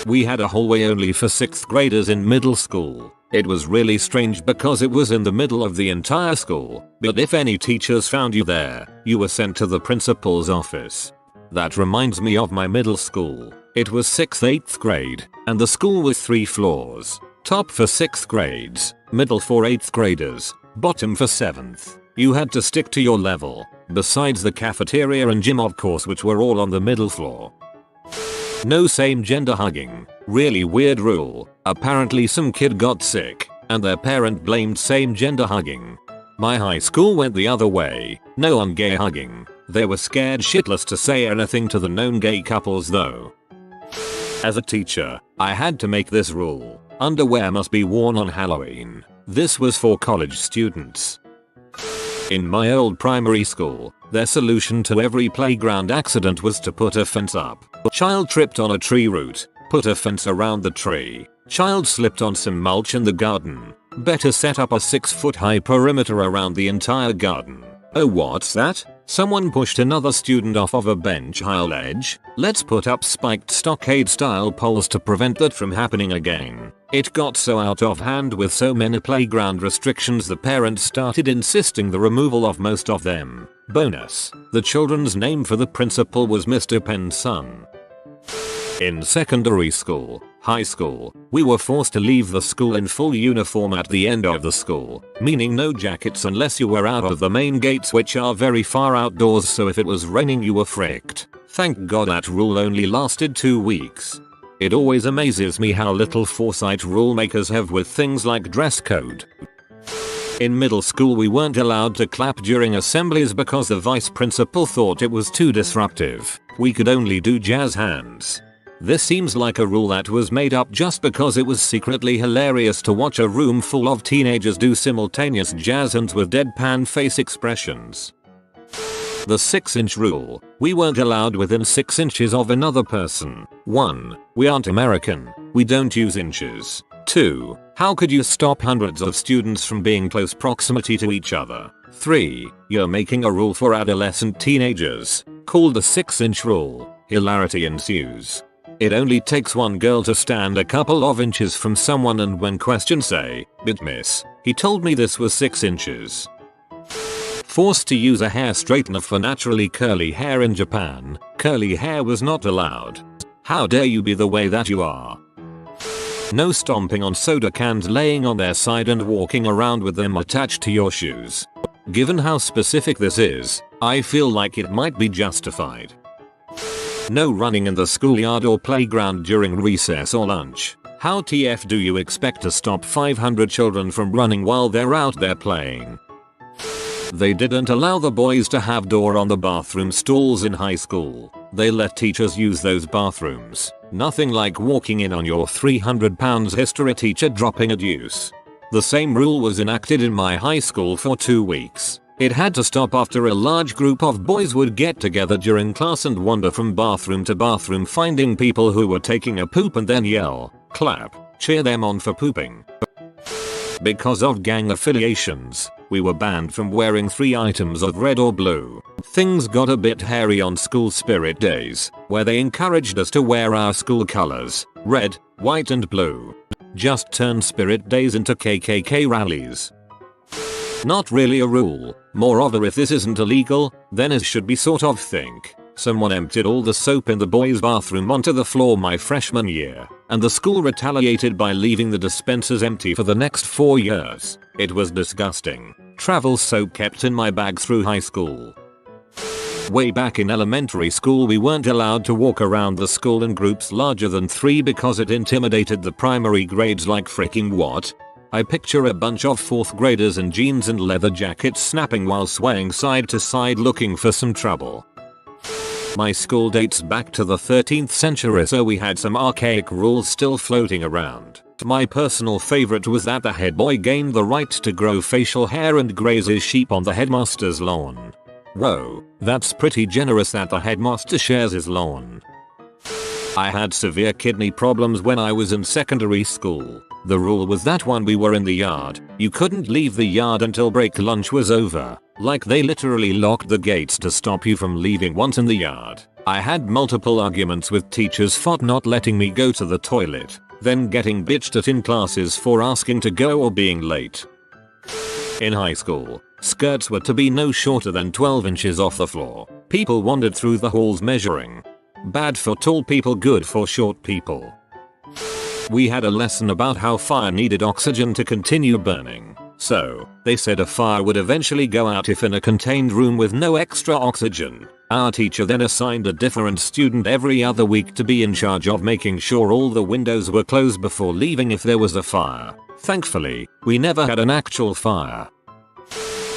We had a hallway only for 6th graders in middle school. It was really strange because it was in the middle of the entire school, but if any teachers found you there, you were sent to the principal's office. That reminds me of my middle school. It was 6th-8th grade, and the school was 3 floors. Top for 6th grades, middle for 8th graders, bottom for 7th. You had to stick to your level, besides the cafeteria and gym of course, which were all on the middle floor. No same gender hugging. Really weird rule. Apparently some kid got sick, and their parent blamed same gender hugging. My high school went the other way. No on gay hugging. They were scared shitless to say anything to the known gay couples though. As a teacher, I had to make this rule. Underwear must be worn on Halloween. This was for college students. In my old primary school, their solution to every playground accident was to put a fence up. Child tripped on a tree root. Put a fence around the tree. Child slipped on some mulch in the garden. Better set up a 6-foot high perimeter around the entire garden. Oh, what's that? Someone pushed another student off of a bench high ledge. Let's put up spiked stockade style poles to prevent that from happening again. It got so out of hand with so many playground restrictions the parents started insisting the removal of most of them. Bonus: the children's name for the principal was Mr. Penn's son. In secondary school, high school, we were forced to leave the school in full uniform at the end of the school, meaning no jackets unless you were out of the main gates, which are very far outdoors, so if it was raining you were fricked. Thank God that rule only lasted 2 weeks. It always amazes me how little foresight rule makers have with things like dress code. In middle school we weren't allowed to clap during assemblies because the vice principal thought it was too disruptive. We could only do jazz hands. This seems like a rule that was made up just because it was secretly hilarious to watch a room full of teenagers do simultaneous jazz hands with deadpan face expressions. The 6-inch rule. We weren't allowed within 6 inches of another person. 1. We aren't American. We don't use inches. 2. How could you stop hundreds of students from being close proximity to each other? 3. You're making a rule for adolescent teenagers, called the 6-inch rule. Hilarity ensues. It only takes one girl to stand a couple of inches from someone and when questioned say, "But miss, he told me this was 6 inches." Forced to use a hair straightener for naturally curly hair in Japan, curly hair was not allowed. How dare you be the way that you are. No stomping on soda cans laying on their side and walking around with them attached to your shoes. Given how specific this is, I feel like it might be justified. No running in the schoolyard or playground during recess or lunch. How TF do you expect to stop 500 children from running while they're out there playing? They didn't allow the boys to have door on the bathroom stalls in high school. They let teachers use those bathrooms. Nothing like walking in on your 300 pounds history teacher dropping a deuce. The same rule was enacted in my high school for 2 weeks. It had to stop after a large group of boys would get together during class and wander from bathroom to bathroom finding people who were taking a poop and then yell, clap, cheer them on for pooping. Because of gang affiliations, we were banned from wearing 3 items of red or blue. Things got a bit hairy on school spirit days, where they encouraged us to wear our school colors, red, white and blue. Just turn spirit days into KKK rallies. Not really a rule, more of a if this isn't illegal, then it should be sort of think. Someone emptied all the soap in the boys' bathroom onto the floor my freshman year, and the school retaliated by leaving the dispensers empty for the next 4 years. It was disgusting. Travel soap kept in my bag through high school. Way back in elementary school we weren't allowed to walk around the school in groups larger than 3 because it intimidated the primary grades like freaking what? I picture a bunch of 4th graders in jeans and leather jackets snapping while swaying side to side looking for some trouble. My school dates back to the 13th century, so we had some archaic rules still floating around. My personal favorite was that the head boy gained the right to grow facial hair and graze his sheep on the headmaster's lawn. Whoa, that's pretty generous that the headmaster shares his lawn. I had severe kidney problems when I was in secondary school. The rule was that when we were in the yard, you couldn't leave the yard until break lunch was over. Like they literally locked the gates to stop you from leaving once in the yard. I had multiple arguments with teachers for not letting me go to the toilet, then getting bitched at in classes for asking to go or being late. In high school, skirts were to be no shorter than 12 inches off the floor. People wandered through the halls measuring. Bad for tall people, good for short people. We had a lesson about how fire needed oxygen to continue burning. So, they said a fire would eventually go out if in a contained room with no extra oxygen. Our teacher then assigned a different student every other week to be in charge of making sure all the windows were closed before leaving if there was a fire. Thankfully, we never had an actual fire.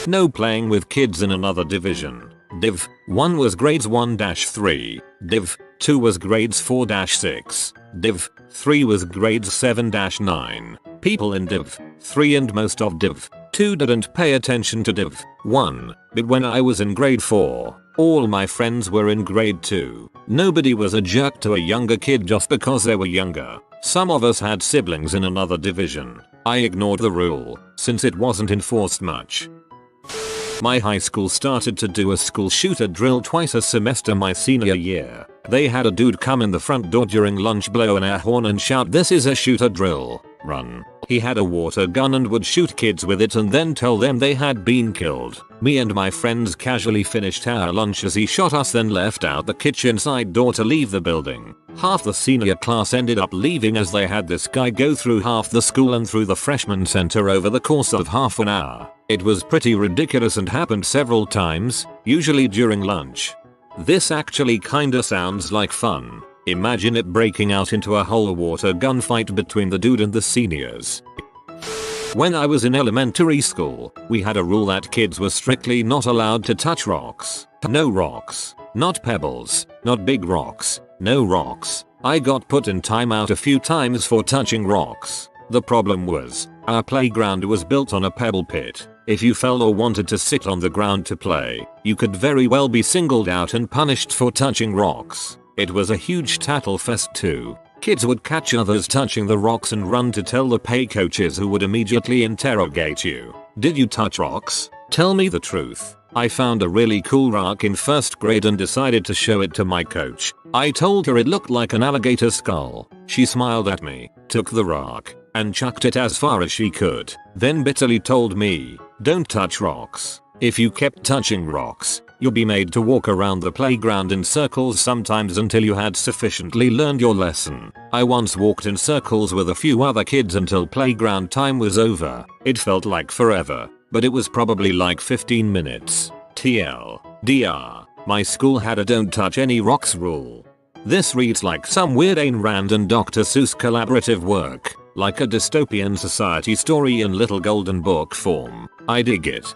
No playing with kids in another division. Div. 1 was grades 1-3. Div. 2 was grades 4-6. Div. 3 was grades 7-9. People in Div. 3 and most of Div. 2 didn't pay attention to Div. 1, but when I was in grade 4, all my friends were in grade 2. Nobody was a jerk to a younger kid just because they were younger. Some of us had siblings in another division. I ignored the rule, since it wasn't enforced much. My high school started to do a school shooter drill twice a semester my senior year. They had a dude come in the front door during lunch, blow an air horn and shout, "This is a shooter drill. Run." He had a water gun and would shoot kids with it and then tell them they had been killed. Me and my friends casually finished our lunch as he shot us, then left out the kitchen side door to leave the building. Half the senior class ended up leaving as they had this guy go through half the school and through the freshman center over the course of half an hour. It was pretty ridiculous and happened several times, usually during lunch. This actually kinda sounds like fun. Imagine it breaking out into a whole water gun fight between the dude and the seniors. When I was in elementary school, we had a rule that kids were strictly not allowed to touch rocks. No rocks. Not pebbles. Not big rocks. No rocks. I got put in timeout a few times for touching rocks. The problem was, our playground was built on a pebble pit. If you fell or wanted to sit on the ground to play, you could very well be singled out and punished for touching rocks. It was a huge tattle fest too. Kids would catch others touching the rocks and run to tell the pay coaches, who would immediately interrogate you. Did you touch rocks? Tell me the truth. I found a really cool rock in 1st grade and decided to show it to my coach. I told her it looked like an alligator skull. She smiled at me, took the rock, and chucked it as far as she could. Then bitterly told me, "Don't touch rocks. If you kept touching rocks, you'll be made to walk around the playground in circles sometimes until you had sufficiently learned your lesson." I once walked in circles with a few other kids until playground time was over. It felt like forever, but it was probably like 15 minutes. TLDR, my school had a don't touch any rocks rule. This reads like some weird Ayn Rand and Dr. Seuss collaborative work, like a dystopian society story in little golden book form. I dig it.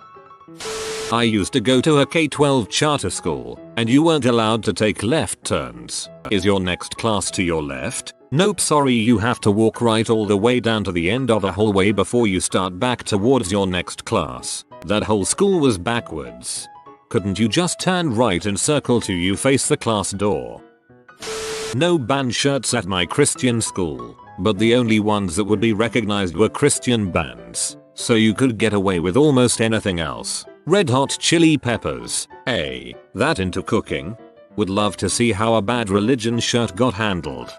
I used to go to a K-12 charter school. and you weren't allowed to take left turns. Is your next class to your left? Nope, sorry, you have to walk right all the way down to the end of the hallway before you start back towards your next class. That whole school was backwards. Couldn't you just turn right and circle till you face the class door? No band shirts at my Christian school, but the only ones that would be recognized were Christian bands, so you could get away with almost anything else. Red Hot Chili Peppers. That into cooking? Would love to see how a bad religion shirt got handled.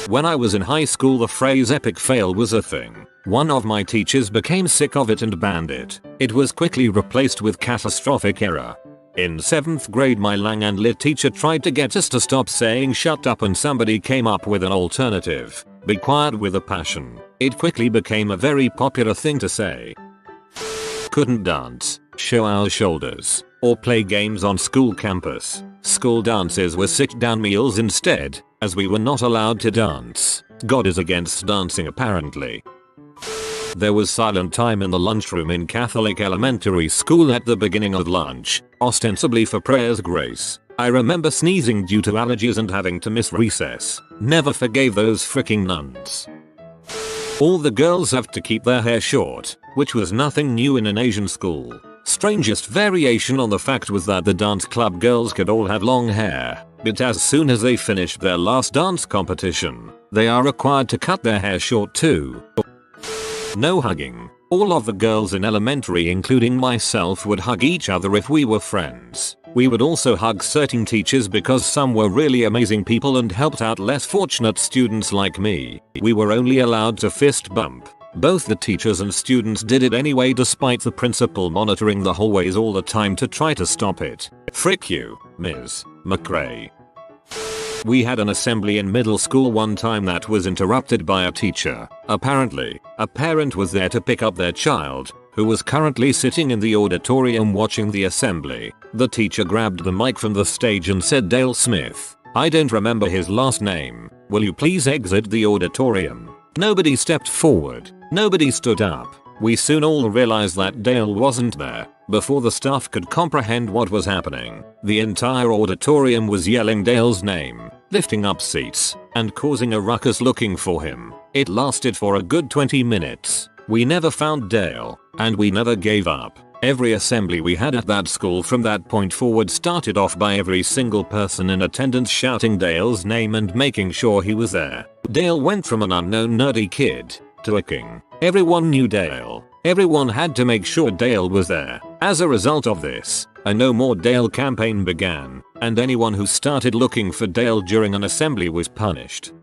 When I was in high school, the phrase epic fail was a thing. One of my teachers became sick of it and banned it. It was quickly replaced with catastrophic error. In 7th grade, my Lang and Lit teacher tried to get us to stop saying shut up, and somebody came up with an alternative. Be quiet with a passion. It quickly became a very popular thing to say. Couldn't dance, show our shoulders, or play games on school campus. School dances were sit-down meals instead, as we were not allowed to dance. God is against dancing apparently. There was silent time in the lunchroom in Catholic elementary school at the beginning of lunch, ostensibly for prayers grace. I remember sneezing due to allergies and having to miss recess. Never forgave those freaking nuns. All the girls have to keep their hair short, which was nothing new in an Asian school. Strangest variation on the fact was that the dance club girls could all have long hair, but as soon as they finished their last dance competition, they are required to cut their hair short too. No hugging. All of the girls in elementary, including myself, would hug each other if we were friends. We would also hug certain teachers because some were really amazing people and helped out less fortunate students like me. We were only allowed to fist bump. Both the teachers and students did it anyway, despite the principal monitoring the hallways all the time to try to stop it. Frick you, Ms. McRae. We had an assembly in middle school one time that was interrupted by a teacher. Apparently, a parent was there to pick up their child, who was currently sitting in the auditorium watching the assembly. The teacher grabbed the mic from the stage and said, "Dale Smith, I don't remember his last name. Will you please exit the auditorium?" Nobody stepped forward. Nobody stood up. We soon all realized that Dale wasn't there. Before the staff could comprehend what was happening, the entire auditorium was yelling Dale's name, lifting up seats, and causing a ruckus looking for him. It lasted for a good 20 minutes. We never found Dale, and we never gave up. Every assembly we had at that school from that point forward started off by every single person in attendance shouting Dale's name and making sure he was there. Dale went from an unknown nerdy kid to a king. Everyone knew Dale. Everyone had to make sure Dale was there. As a result of this, a No More Dale campaign began, and anyone who started looking for Dale during an assembly was punished.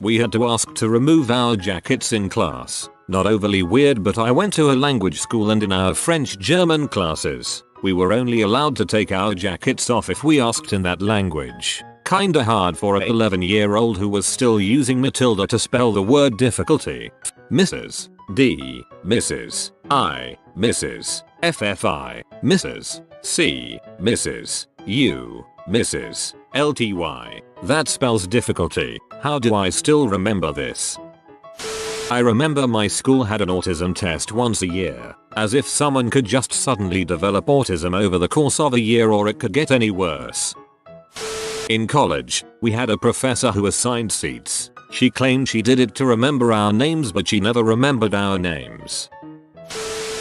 We had to ask to remove our jackets in class. Not overly weird, but I went to a language school, and in our French-German classes, we were only allowed to take our jackets off if we asked in that language. Kinda hard for a 11-year-old who was still using Matilda to spell the word difficulty. Mrs. D. Mrs. I. Mrs. FFI. Mrs. C. Mrs. U. Mrs. LTY. That spells difficulty. How do I still remember this? I remember my school had an autism test once a year, as if someone could just suddenly develop autism over the course of a year, or it could get any worse. In college, we had a professor who assigned seats. She claimed she did it to remember our names, but she never remembered our names.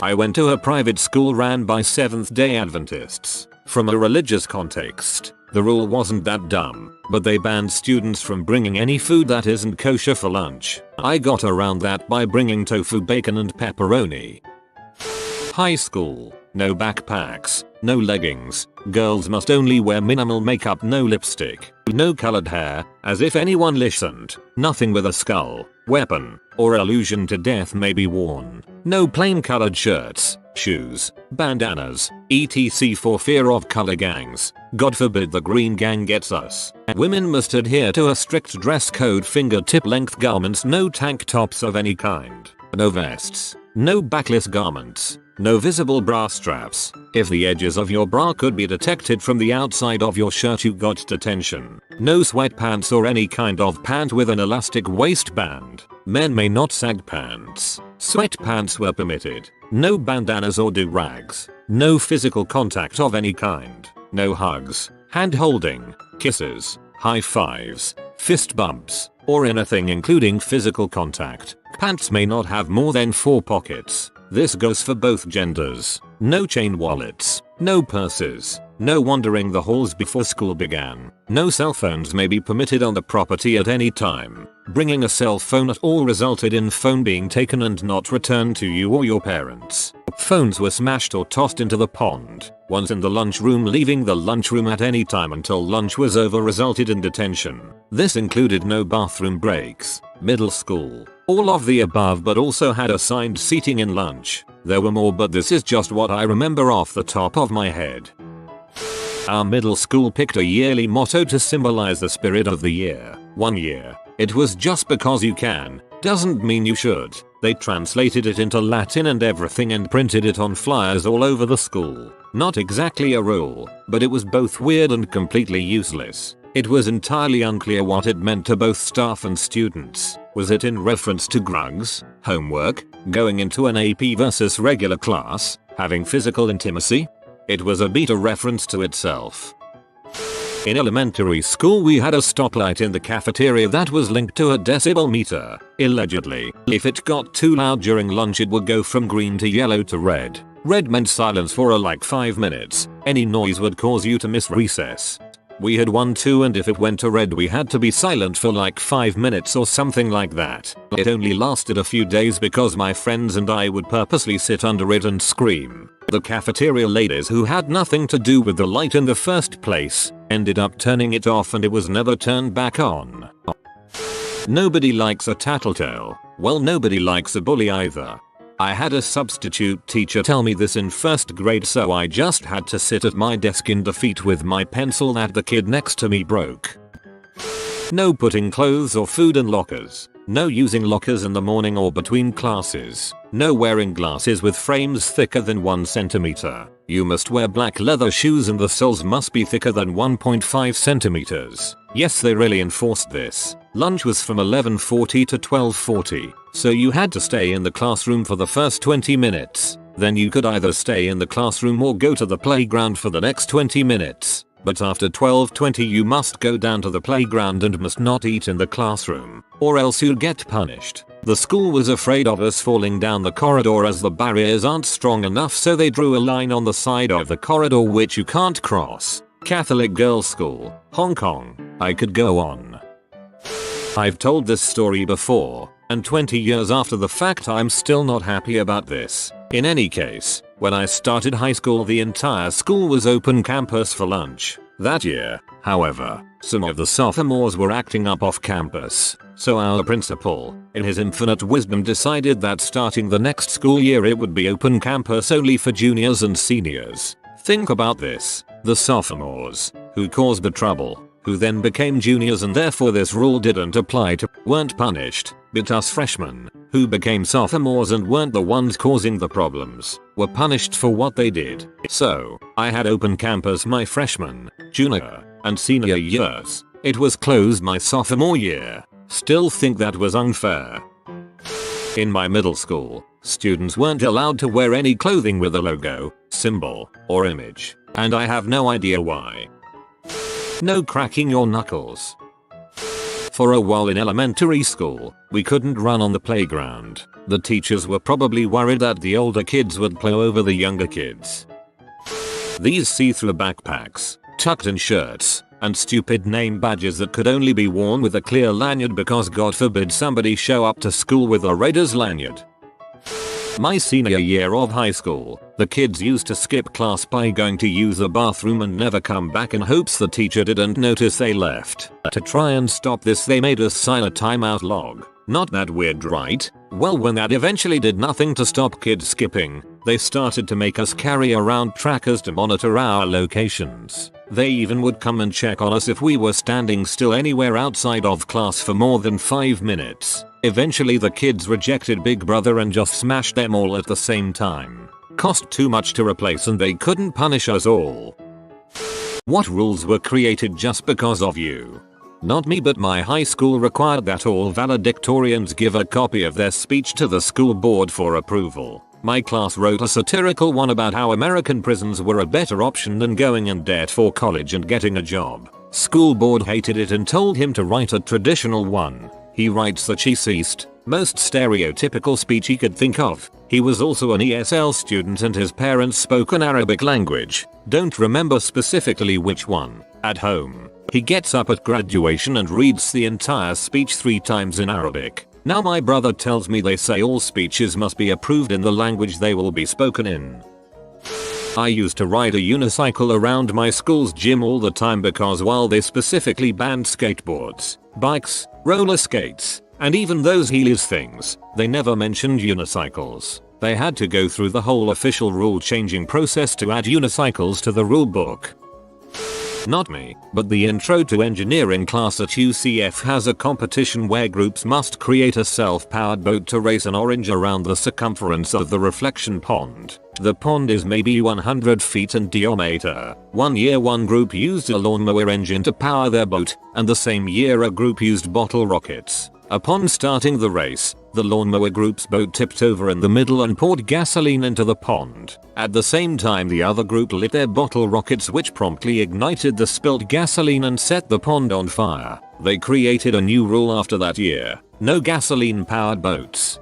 I went to a private school ran by Seventh-day Adventists. From a religious context, the rule wasn't that dumb, but they banned students from bringing any food that isn't kosher for lunch. I got around that by bringing tofu, bacon, and pepperoni. High school. No backpacks, no leggings, girls must only wear minimal makeup, no lipstick, no colored hair, as if anyone listened. Nothing with a skull, weapon, or allusion to death may be worn. No plain colored shirts, shoes, bandanas, etc. for fear of color gangs. God forbid the green gang gets us. Women must adhere to a strict dress code, fingertip length garments, no tank tops of any kind, no vests, no backless garments, no visible bra straps. If the edges of your bra could be detected from the outside of your shirt, you got detention. No sweatpants or any kind of pant with an elastic waistband. Men may not sag pants. Sweatpants were permitted. No bandanas or do-rags. No physical contact of any kind. no hugs, hand holding, kisses, high fives, fist bumps, or anything including physical contact. Pants may not have more than 4 pockets. This goes for both genders. No chain wallets, no purses, no wandering the halls before school began. No cell phones may be permitted on the property at any time. Bringing a cell phone at all resulted in phone being taken and not returned to you or your parents. Phones were smashed or tossed into the pond. Once in the lunchroom, leaving the lunchroom at any time until lunch was over resulted in detention. This included no bathroom breaks. Middle school. All of the above, but also had assigned seating in lunch. There were more, but this is just what I remember off the top of my head. Our middle school picked a yearly motto to symbolize the spirit of the year. 1 year. It was just because you can, doesn't mean you should. They translated it into Latin and everything and printed it on flyers all over the school. Not exactly a rule, but it was both weird and completely useless. It was entirely unclear what it meant to both staff and students. Was it in reference to drugs, homework, going into an AP versus regular class, having physical intimacy? It was a beta reference to itself. In elementary school, we had a stoplight in the cafeteria that was linked to a decibel meter. Allegedly, if it got too loud during lunch, it would go from green to yellow to red. Red meant silence for like 5 minutes. Any noise would cause you to miss recess. We had one too, and if it went to red, we had to be silent for like 5 minutes or something like that. It only lasted a few days because my friends and I would purposely sit under it and scream. The cafeteria ladies, who had nothing to do with the light in the first place, ended up turning it off and it was never turned back on. Nobody likes a tattletale. Well, nobody likes a bully either. I had a substitute teacher tell me this in first grade, so I just had to sit at my desk in defeat with my pencil that the kid next to me broke. No putting clothes or food in lockers. No using lockers in the morning or between classes. No wearing glasses with frames thicker than 1 centimeter. You must wear black leather shoes and the soles must be thicker than 1.5 centimeters. Yes, they really enforced this. Lunch was from 11:40 to 12:40, so you had to stay in the classroom for the first 20 minutes. Then you could either stay in the classroom or go to the playground for the next 20 minutes. But after 12:20 you must go down to the playground and must not eat in the classroom, or else you'll get punished. The school was afraid of us falling down the corridor as the barriers aren't strong enough, so they drew a line on the side of the corridor which you can't cross. Catholic girls' school, Hong Kong. I could go on. I've told this story before, and 20 years after the fact I'm still not happy about this. In any case, when I started high school, the entire school was open campus for lunch. That year, however, some of the sophomores were acting up off campus, so our principal, in his infinite wisdom, decided that starting the next school year it would be open campus only for juniors and seniors. Think about this. The sophomores, who caused the trouble, who then became juniors and therefore this rule didn't apply to, weren't punished, but us freshmen, who became sophomores and weren't the ones causing the problems, were punished for what they did. So, I had open campus my freshman, junior, and senior years. It was closed my sophomore year. Still think that was unfair. In my middle school, students weren't allowed to wear any clothing with a logo, symbol, or image, and I have no idea why. No cracking your knuckles. For a while in elementary school, we couldn't run on the playground. The teachers were probably worried that the older kids would play over the younger kids. These see-through backpacks, tucked-in shirts, and stupid name badges that could only be worn with a clear lanyard because God forbid somebody show up to school with a Raiders lanyard. My senior year of high school, the kids used to skip class by going to use the bathroom and never come back in hopes the teacher didn't notice they left. To try and stop this, they made us sign a timeout log. Not that weird, right? Well, when that eventually did nothing to stop kids skipping, they started to make us carry around trackers to monitor our locations. They even would come and check on us if we were standing still anywhere outside of class for more than 5 minutes. Eventually the kids rejected Big Brother and just smashed them all at the same time. Cost too much to replace and they couldn't punish us all. What rules were created just because of you? Not me, but my high school required that all valedictorians give a copy of their speech to the school board for approval. My class wrote a satirical one about how American prisons were a better option than going in debt for college and getting a job. School board hated it and told him to write a traditional one. He writes that she ceased. Most stereotypical speech he could think of. He was also an ESL student and his parents spoke an Arabic language. Don't remember specifically which one. At home, he gets up at graduation and reads the entire speech 3 times in Arabic. Now my brother tells me they say all speeches must be approved in the language they will be spoken in. I used to ride a unicycle around my school's gym all the time because while they specifically banned skateboards, bikes, roller skates, and even those heelys things, they never mentioned unicycles. They had to go through the whole official rule changing process to add unicycles to the rule book. Not me, but the Intro to Engineering class at UCF has a competition where groups must create a self-powered boat to race an orange around the circumference of the reflection pond. The pond is maybe 100 feet in diameter. One year one group used a lawnmower engine to power their boat, and the same year a group used bottle rockets. Upon starting the race, the lawnmower group's boat tipped over in the middle and poured gasoline into the pond. At the same time the other group lit their bottle rockets which promptly ignited the spilled gasoline and set the pond on fire. They created a new rule after that year: no gasoline powered boats.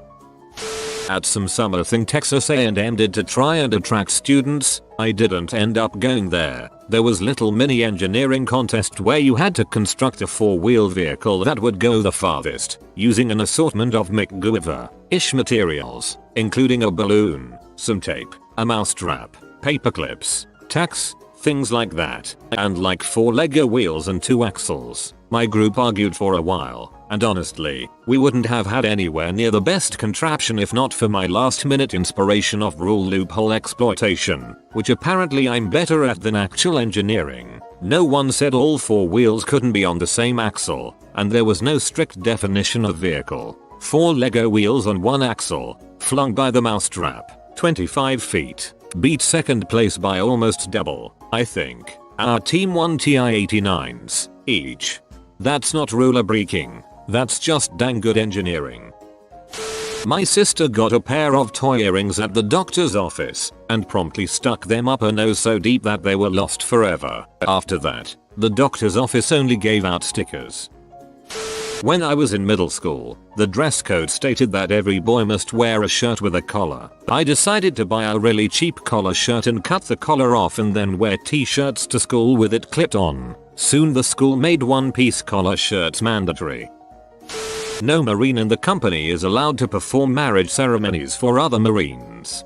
At some summer thing Texas A&M did to try and attract students. I didn't end up going there. There was little mini engineering contest where you had to construct a 4-wheel vehicle that would go the farthest, using an assortment of MacGyver-ish materials, including a balloon, some tape, a mousetrap, paper clips, tacks, things like that, and like 4 Lego wheels and 2 axles. My group argued for a while, and honestly, we wouldn't have had anywhere near the best contraption if not for my last-minute inspiration of rule loophole exploitation, which apparently I'm better at than actual engineering. No one said all 4 wheels couldn't be on the same axle, and there was no strict definition of vehicle. 4 Lego wheels on 1 axle, flung by the mousetrap, 25 feet, beat second place by almost double, I think. Our team won TI-89s, each. That's not ruler breaking. That's just dang good engineering. My sister got a pair of toy earrings at the doctor's office and promptly stuck them up her nose so deep that they were lost forever. After that, the doctor's office only gave out stickers. When I was in middle school, the dress code stated that every boy must wear a shirt with a collar. I decided to buy a really cheap collar shirt and cut the collar off and then wear t-shirts to school with it clipped on. Soon the school made one-piece collar shirts mandatory. No Marine in the company is allowed to perform marriage ceremonies for other Marines.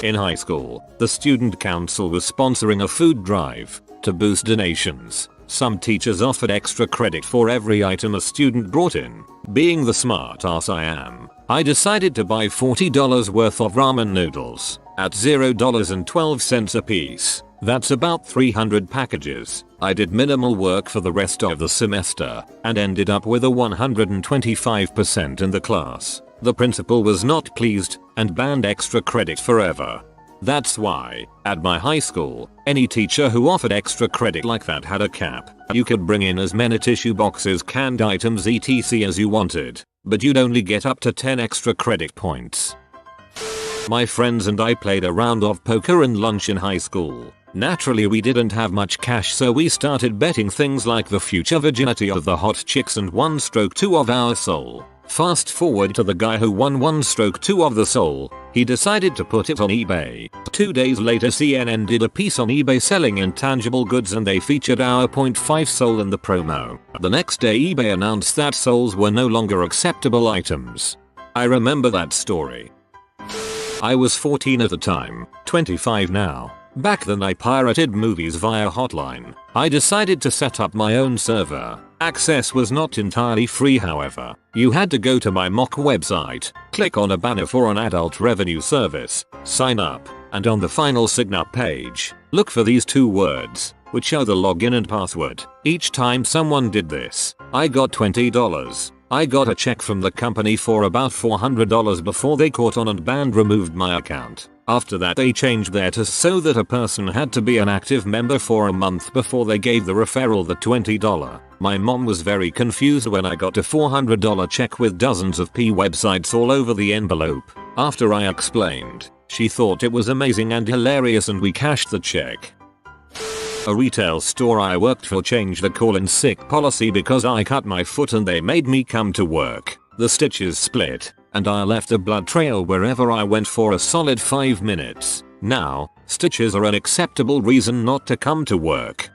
In high school, the student council was sponsoring a food drive to boost donations. Some teachers offered extra credit for every item a student brought in. Being the smart ass I am, I decided to buy $40 worth of ramen noodles at $0.12 a piece. That's about 300 packages. I did minimal work for the rest of the semester and ended up with a 125% in the class. The principal was not pleased and banned extra credit forever. That's why, at my high school, any teacher who offered extra credit like that had a cap. You could bring in as many tissue boxes, canned items etc as you wanted, but you'd only get up to 10 extra credit points. My friends and I played a round of poker and lunch in high school. Naturally we didn't have much cash so we started betting things like the future virginity of the hot chicks and 1/2 of our soul. Fast forward to the guy who won 1/2 of the soul. He decided to put it on eBay. 2 days later CNN did a piece on eBay selling intangible goods and they featured our 0.5 soul in the promo. The next day eBay announced that souls were no longer acceptable items. I remember that story. I was 14 at the time, 25 now. Back then I pirated movies via Hotline. I decided to set up my own server. Access was not entirely free however. You had to go to my mock website, click on a banner for an adult revenue service, sign up, and on the final sign up page, look for these 2 words, which are the login and password. Each time someone did this, I got $20. I got a check from the company for about $400 before they caught on and removed my account. After that they changed their terms so that a person had to be an active member for a month before they gave the referral the $20. My mom was very confused when I got a $400 check with dozens of websites all over the envelope. After I explained, she thought it was amazing and hilarious and we cashed the check. A retail store I worked for changed the call-in sick policy because I cut my foot and they made me come to work. The stitches split, and I left a blood trail wherever I went for a solid 5 minutes. Now, stitches are an acceptable reason not to come to work.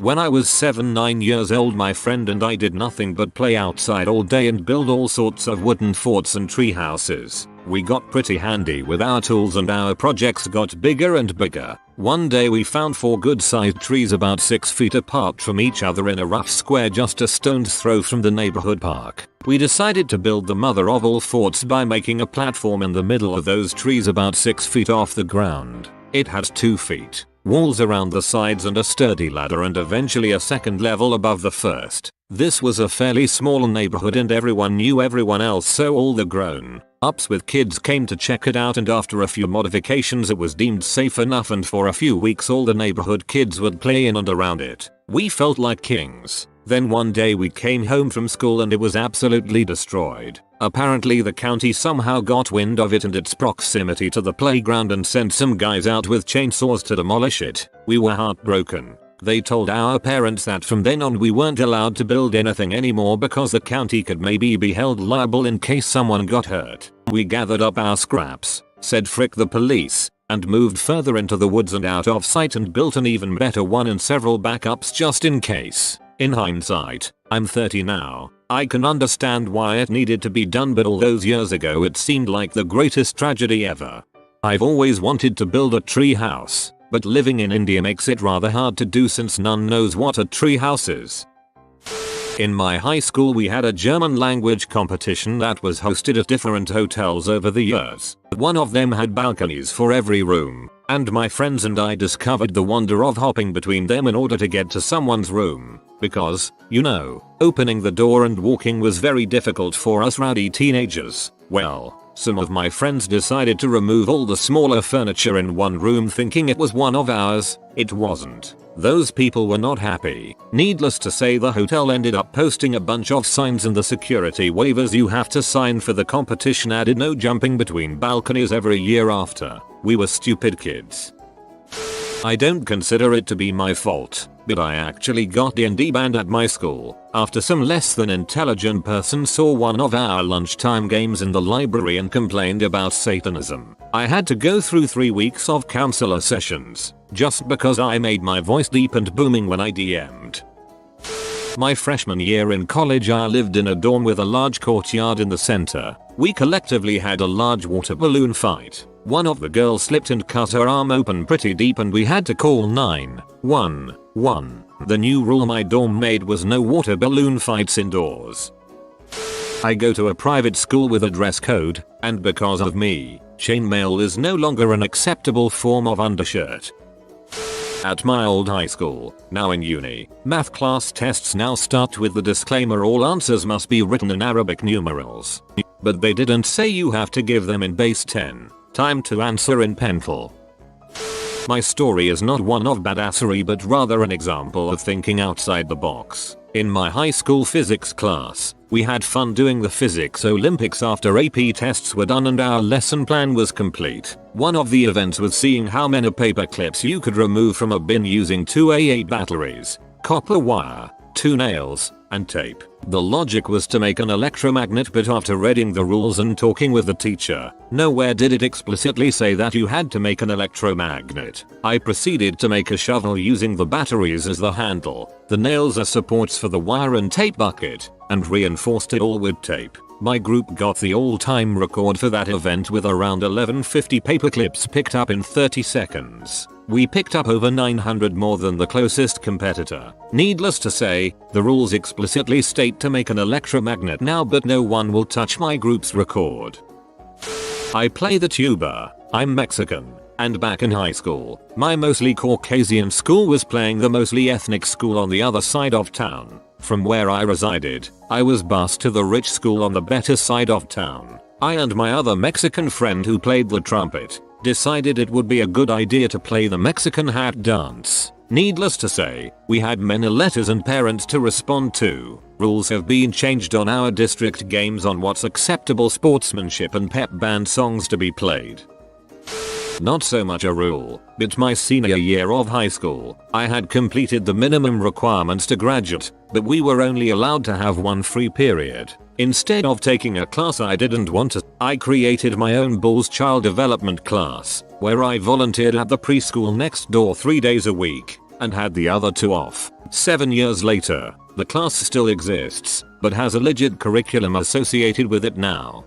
When I was 9 years old, my friend and I did nothing but play outside all day and build all sorts of wooden forts and tree houses. We got pretty handy with our tools and our projects got bigger and bigger. One day we found 4 good-sized trees about 6 feet apart from each other in a rough square just a stone's throw from the neighborhood park. We decided to build the mother of all forts by making a platform in the middle of those trees about 6 feet off the ground. It had 2 feet, walls around the sides and a sturdy ladder and eventually a second level above the first. This was a fairly small neighborhood and everyone knew everyone else, so all the grown-ups with kids came to check it out, and after a few modifications it was deemed safe enough, and for a few weeks all the neighborhood kids would play in and around it. We felt like kings. Then one day we came home from school and it was absolutely destroyed. Apparently the county somehow got wind of it and its proximity to the playground and sent some guys out with chainsaws to demolish it. We were heartbroken. They told our parents that from then on we weren't allowed to build anything anymore because the county could maybe be held liable in case someone got hurt. We gathered up our scraps, said frick the police, and moved further into the woods and out of sight and built an even better one and several backups just in case. In hindsight, I'm 30 now. I can understand why it needed to be done, but all those years ago it seemed like the greatest tragedy ever. I've always wanted to build a tree house, but living in India makes it rather hard to do since none knows what a tree house is. In my high school we had a German language competition that was hosted at different hotels over the years. One of them had balconies for every room, and my friends and I discovered the wonder of hopping between them in order to get to someone's room. Because, you know, opening the door and walking was very difficult for us rowdy teenagers. Well, some of my friends decided to remove all the smaller furniture in one room thinking it was one of ours. It wasn't. Those people were not happy. Needless to say, the hotel ended up posting a bunch of signs and the security waivers you have to sign for the competition added no jumping between balconies every year after. We were stupid kids. I don't consider it to be my fault, but I actually got D&D banned at my school after some less than intelligent person saw one of our lunchtime games in the library and complained about Satanism. I had to go through 3 weeks of counselor sessions just because I made my voice deep and booming when I DM'd. My freshman year in college I lived in a dorm with a large courtyard in the center. We collectively had a large water balloon fight. One of the girls slipped and cut her arm open pretty deep and we had to call 911. The new rule my dorm made was no water balloon fights indoors. I go to a private school with a dress code, and because of me, chainmail is no longer an acceptable form of undershirt. At my old high school, now in uni, math class tests now start with the disclaimer all answers must be written in Arabic numerals. But they didn't say you have to give them in base 10. Time to answer in pencil. My story is not one of badassery but rather an example of thinking outside the box. In my high school physics class, we had fun doing the physics Olympics after AP tests were done and our lesson plan was complete. One of the events was seeing how many paper clips you could remove from a bin using 2 AA batteries, copper wire, 2 nails, and tape. The logic was to make an electromagnet, but after reading the rules and talking with the teacher, nowhere did it explicitly say that you had to make an electromagnet. I proceeded to make a shovel using the batteries as the handle, the nails as supports for the wire and tape bucket, and reinforced it all with tape. My group got the all-time record for that event with around 1150 paper clips picked up in 30 seconds. We picked up over 900 more than the closest competitor. Needless to say, the rules explicitly state to make an electromagnet now, but no one will touch my group's record. I play the tuba. I'm Mexican. And back in high school, my mostly Caucasian school was playing the mostly ethnic school on the other side of town. From where I resided, I was bused to the rich school on the better side of town. I and my other Mexican friend who played the trumpet decided it would be a good idea to play the Mexican hat dance. Needless to say, we had many letters and parents to respond to. Rules have been changed on our district games on what's acceptable sportsmanship and pep band songs to be played. Not so much a rule, but my senior year of high school, I had completed the minimum requirements to graduate, but we were only allowed to have one free period. Instead of taking a class I didn't want to, I created my own Bulls child development class, where I volunteered at the preschool next door 3 days a week, and had the other 2 off. 7 years later, the class still exists, but has a legit curriculum associated with it now.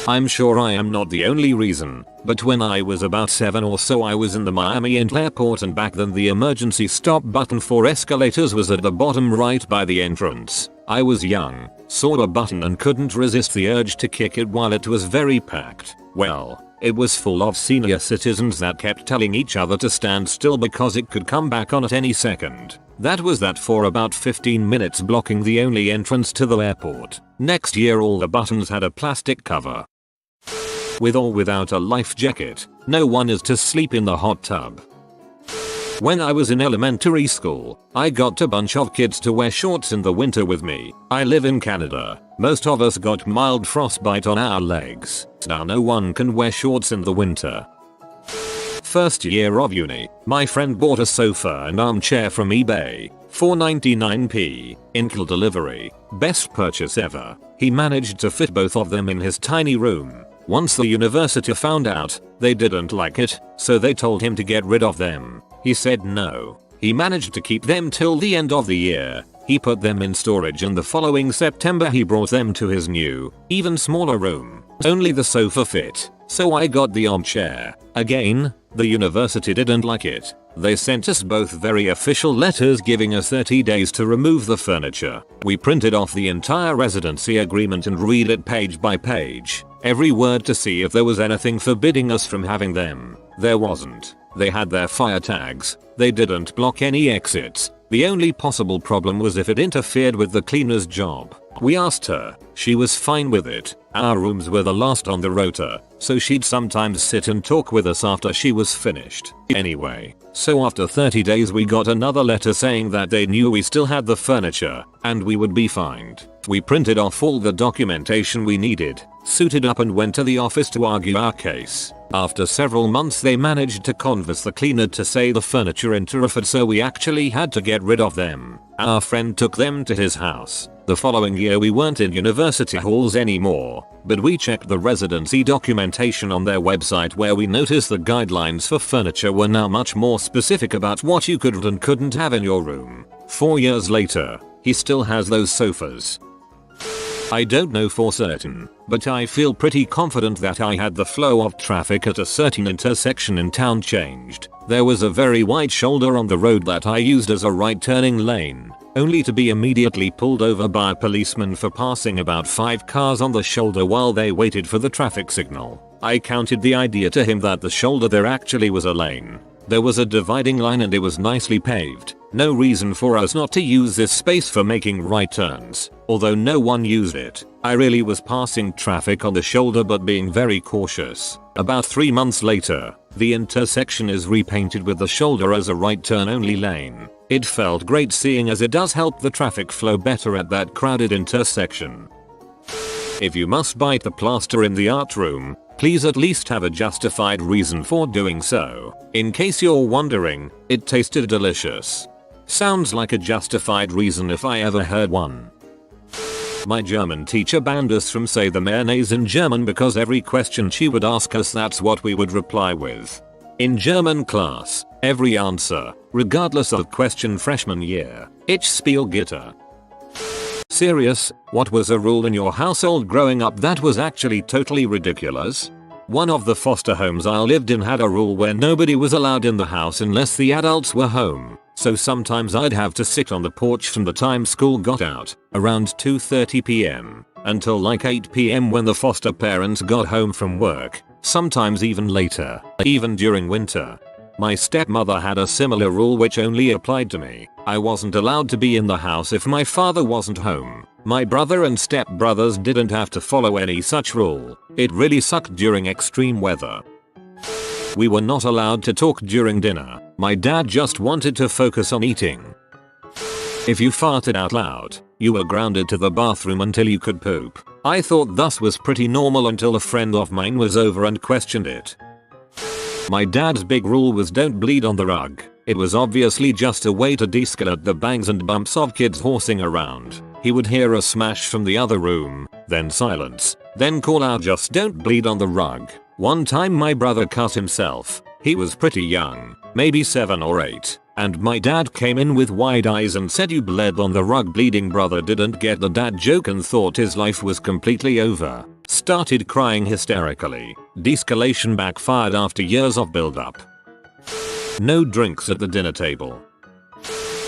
I'm sure I am not the only reason, but when I was about 7 or so I was in the Miami airport, and back then the emergency stop button for escalators was at the bottom right by the entrance. I was young, saw a button and couldn't resist the urge to kick it while it was very packed. Well, it was full of senior citizens that kept telling each other to stand still because it could come back on at any second. That was that for about 15 minutes, blocking the only entrance to the airport. Next year all the buttons had a plastic cover. With or without a life jacket, no one is to sleep in the hot tub. When I was in elementary school, I got a bunch of kids to wear shorts in the winter with me. I live in Canada. Most of us got mild frostbite on our legs. Now no one can wear shorts in the winter. First year of uni, my friend bought a sofa and armchair from eBay. $4.99 Incl delivery. Best purchase ever. He managed to fit both of them in his tiny room. Once the university found out, they didn't like it, so they told him to get rid of them. He said no. He managed to keep them till the end of the year. He put them in storage, and the following September he brought them to his new, even smaller room. Only the sofa fit, so I got the armchair. Again, the university didn't like it. They sent us both very official letters giving us 30 days to remove the furniture. We printed off the entire residency agreement and read it page by page, every word, to see if there was anything forbidding us from having them. There wasn't. They had their fire tags. They didn't block any exits. The only possible problem was if it interfered with the cleaner's job. We asked her. She was fine with it. Our rooms were the last on the rota, so she'd sometimes sit and talk with us after she was finished. Anyway, so after 30 days we got another letter saying that they knew we still had the furniture, and we would be fined. We printed off all the documentation we needed, suited up, and went to the office to argue our case. After several months they managed to convince the cleaner to say the furniture interfered, so we actually had to get rid of them. Our friend took them to his house. The following year we weren't in university halls anymore, but we checked the residency documentation on their website, where we noticed the guidelines for furniture were now much more specific about what you could and couldn't have in your room. 4 years later, he still has those sofas. I don't know for certain, but I feel pretty confident that I had the flow of traffic at a certain intersection in town changed. There was a very wide shoulder on the road that I used as a right turning lane, only to be immediately pulled over by a policeman for passing about 5 cars on the shoulder while they waited for the traffic signal. I counted the idea to him that the shoulder there actually was a lane. There was a dividing line and it was nicely paved. No reason for us not to use this space for making right turns. Although no one used it, I really was passing traffic on the shoulder but being very cautious. About 3 months later, the intersection is repainted with the shoulder as a right turn only lane. It felt great, seeing as it does help the traffic flow better at that crowded intersection. If you must bite the plaster in the art room, please at least have a justified reason for doing so. In case you're wondering, it tasted delicious. Sounds like a justified reason if I ever heard one. My German teacher banned us from say the mayonnaise in German because every question she would ask us, that's what we would reply with. In German class, every answer, regardless of question freshman year, ich spiel Gitter. Serious, what was a rule in your household growing up that was actually totally ridiculous? One of the foster homes I lived in had a rule where nobody was allowed in the house unless the adults were home. So sometimes I'd have to sit on the porch from the time school got out, around 2:30 p.m., until like 8 p.m. when the foster parents got home from work, sometimes even later, even during winter. My stepmother had a similar rule which only applied to me. I wasn't allowed to be in the house if my father wasn't home. My brother and stepbrothers didn't have to follow any such rule. It really sucked during extreme weather. We were not allowed to talk during dinner. My dad just wanted to focus on eating. If you farted out loud, you were grounded to the bathroom until you could poop. I thought this was pretty normal until a friend of mine was over and questioned it. My dad's big rule was don't bleed on the rug. It was obviously just a way to de-escalate the bangs and bumps of kids horsing around. He would hear a smash from the other room, then silence, then call out just don't bleed on the rug. One time my brother cut himself. He was pretty young, maybe 7 or 8. And my dad came in with wide eyes and said you bled on the rug. Bleeding brother didn't get the dad joke and thought his life was completely over. Started crying hysterically. De-escalation backfired after years of build-up. No drinks at the dinner table.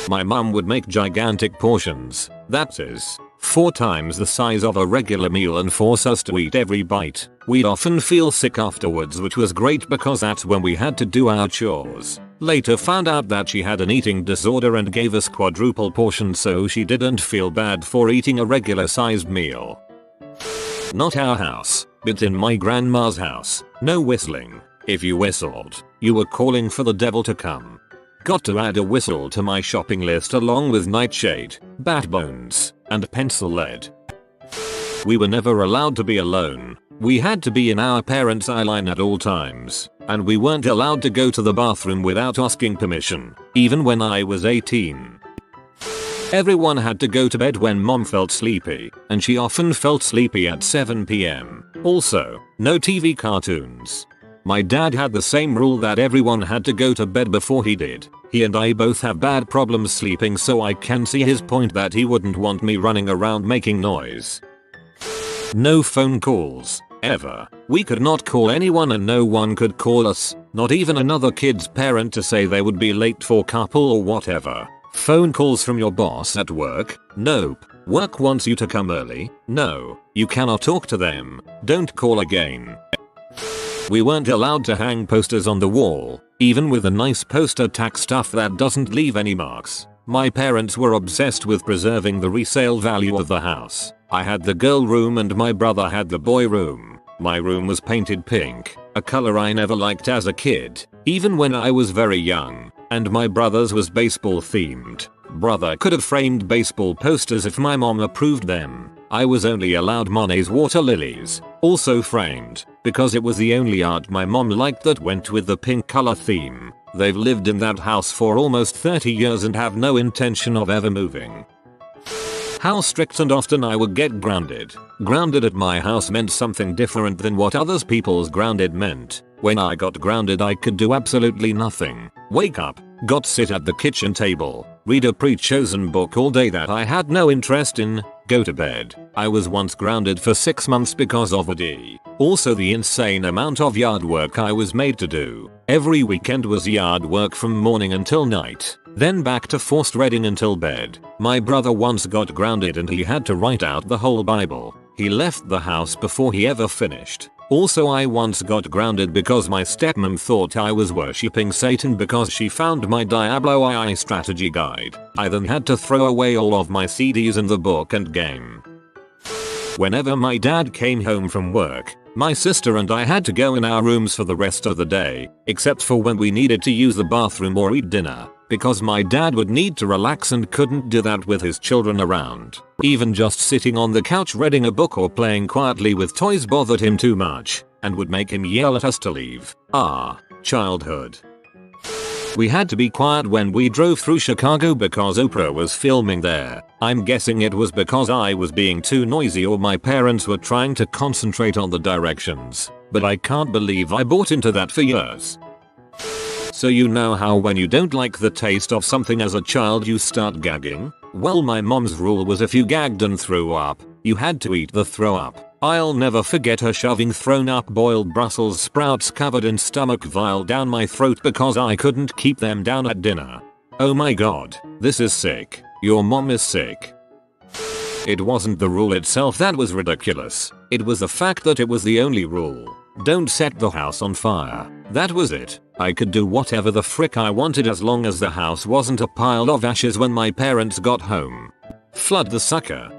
My mum would make gigantic portions, that is, 4 times the size of a regular meal, and force us to eat every bite. We'd often feel sick afterwards, which was great because that's when we had to do our chores. Later found out that she had an eating disorder and gave us quadruple portions so she didn't feel bad for eating a regular sized meal. Not our house, but in my grandma's house. No whistling. If you whistled, you were calling for the devil to come. Got to add a whistle to my shopping list along with nightshade, bat bones, and pencil lead. We were never allowed to be alone. We had to be in our parents' eye line at all times, and we weren't allowed to go to the bathroom without asking permission, even when I was 18. Everyone had to go to bed when mom felt sleepy, and she often felt sleepy at 7 PM. Also, no TV cartoons. My dad had the same rule that everyone had to go to bed before he did. He and I both have bad problems sleeping, so I can see his point that he wouldn't want me running around making noise. No phone calls, ever. We could not call anyone and no one could call us, not even another kid's parent to say they would be late for couple or whatever. Phone calls from your boss at work? Nope. Work wants you to come early? No. You cannot talk to them. Don't call again. We weren't allowed to hang posters on the wall, even with a nice poster tack stuff that doesn't leave any marks. My parents were obsessed with preserving the resale value of the house. I had the girl room and my brother had the boy room. My room was painted pink, a color I never liked as a kid, even when I was very young, and my brother's was baseball themed. Brother could have framed baseball posters if my mom approved them. I was only allowed Monet's water lilies, also framed, because it was the only art my mom liked that went with the pink color theme. They've lived in that house for almost 30 years and have no intention of ever moving. How strict and often I would get grounded. Grounded at my house meant something different than what other people's grounded meant. When I got grounded I could do absolutely nothing. Wake up, got sit at the kitchen table, read a pre-chosen book all day that I had no interest in, go to bed. I was once grounded for 6 months because of AD. Also the insane amount of yard work I was made to do. Every weekend was yard work from morning until night, then back to forced reading until bed. My brother once got grounded and he had to write out the whole Bible. He left the house before he ever finished. Also I once got grounded because my stepmom thought I was worshipping Satan because she found my Diablo II strategy guide. I then had to throw away all of my CDs and the book and game. Whenever my dad came home from work, my sister and I had to go in our rooms for the rest of the day, except for when we needed to use the bathroom or eat dinner, because my dad would need to relax and couldn't do that with his children around. Even just sitting on the couch reading a book or playing quietly with toys bothered him too much, and would make him yell at us to leave. Childhood. We had to be quiet when we drove through Chicago because Oprah was filming there. I'm guessing it was because I was being too noisy or my parents were trying to concentrate on the directions. But I can't believe I bought into that for years. So you know how when you don't like the taste of something as a child you start gagging? Well, my mom's rule was if you gagged and threw up, you had to eat the throw up. I'll never forget her shoving thrown up boiled Brussels sprouts covered in stomach bile down my throat because I couldn't keep them down at dinner. Oh my god, this is sick. Your mom is sick. It wasn't the rule itself that was ridiculous. It was the fact that it was the only rule. Don't set the house on fire. That was it. I could do whatever the frick I wanted as long as the house wasn't a pile of ashes when my parents got home. Flood the sucker.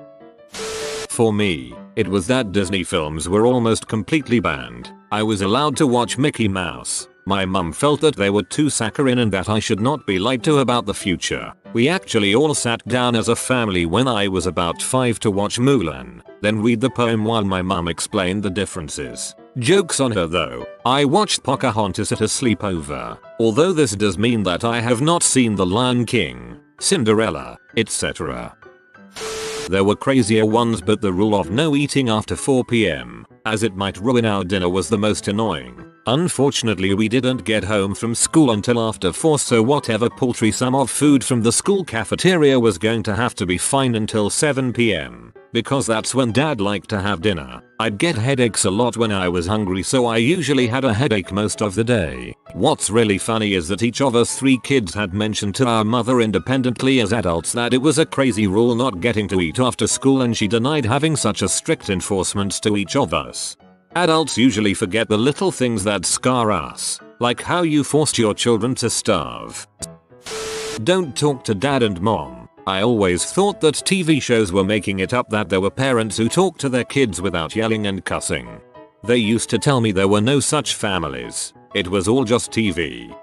For me, it was that Disney films were almost completely banned. I was allowed to watch Mickey Mouse, My mum felt that they were too saccharine and that I should not be lied to about the future. We actually all sat down as a family when I was about 5 to watch Mulan, then read the poem while my mum explained the differences. Jokes on her though, I watched Pocahontas at a sleepover, although this does mean that I have not seen The Lion King, Cinderella, etc. There were crazier ones, but the rule of no eating after 4 p.m, as it might ruin our dinner, was the most annoying. Unfortunately, we didn't get home from school until after 4, so whatever paltry sum of food from the school cafeteria was going to have to be fine until 7 p.m. because that's when dad liked to have dinner. I'd get headaches a lot when I was hungry, so I usually had a headache most of the day. What's really funny is that each of us 3 kids had mentioned to our mother independently as adults that it was a crazy rule not getting to eat after school, and she denied having such a strict enforcement to each of us. Adults usually forget the little things that scar us, like how you forced your children to starve. Don't talk to dad and mom. I always thought that TV shows were making it up that there were parents who talked to their kids without yelling and cussing. They used to tell me there were no such families. It was all just TV.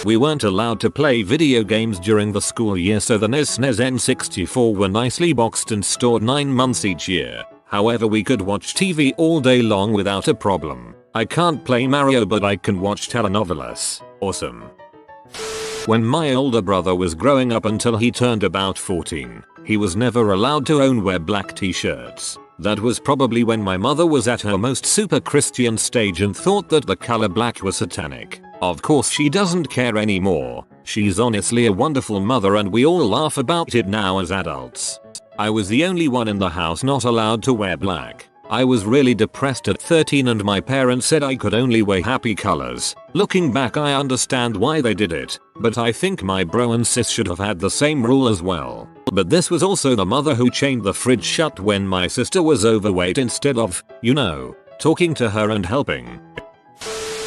We weren't allowed to play video games during the school year, so the NES N64 were nicely boxed and stored 9 months each year. However, we could watch TV all day long without a problem. I can't play Mario, but I can watch telenovelas. Awesome. When my older brother was growing up until he turned about 14, he was never allowed to wear black t-shirts. That was probably when my mother was at her most super Christian stage and thought that the color black was satanic. Of course she doesn't care anymore. She's honestly a wonderful mother and we all laugh about it now as adults. I was the only one in the house not allowed to wear black. I was really depressed at 13 and my parents said I could only wear happy colors. Looking back, I understand why they did it, but I think my bro and sis should have had the same rule as well. But this was also the mother who chained the fridge shut when my sister was overweight instead of, talking to her and helping.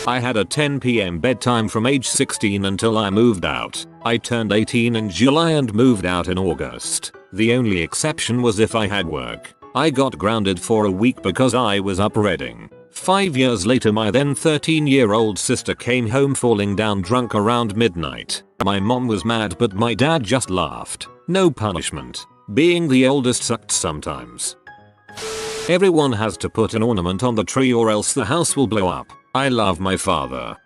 I had a 10 p.m. bedtime from age 16 until I moved out. I turned 18 in July and moved out in August. The only exception was if I had work. I got grounded for a week because I was up reading. 5 years later, my then 13-year-old sister came home falling down drunk around midnight. My mom was mad, but my dad just laughed. No punishment. Being the oldest sucked sometimes. Everyone has to put an ornament on the tree or else the house will blow up. I love my father.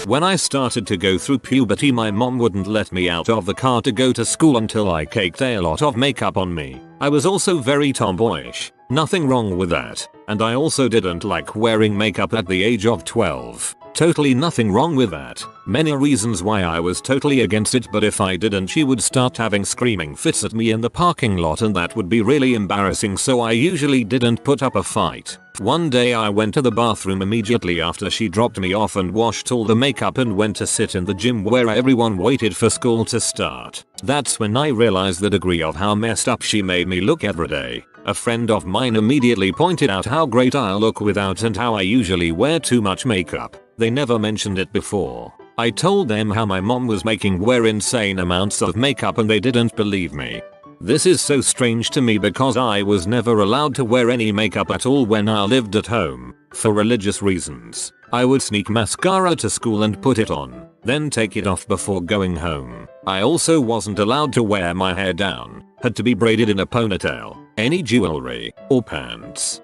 When I started to go through puberty, my mom wouldn't let me out of the car to go to school until I caked a lot of makeup on me. I was also very tomboyish. Nothing wrong with that. And I also didn't like wearing makeup at the age of 12. Totally nothing wrong with that. Many reasons why I was totally against it, but if I didn't, she would start having screaming fits at me in the parking lot and that would be really embarrassing, so I usually didn't put up a fight. One day I went to the bathroom immediately after she dropped me off and washed all the makeup and went to sit in the gym where everyone waited for school to start. That's when I realized the degree of how messed up she made me look every day. A friend of mine immediately pointed out how great I look without and how I usually wear too much makeup. They never mentioned it before. I told them how my mom was making wear insane amounts of makeup and they didn't believe me. This is so strange to me because I was never allowed to wear any makeup at all when I lived at home, for religious reasons. I would sneak mascara to school and put it on, then take it off before going home. I also wasn't allowed to wear my hair down, had to be braided in a ponytail, any jewelry, or pants.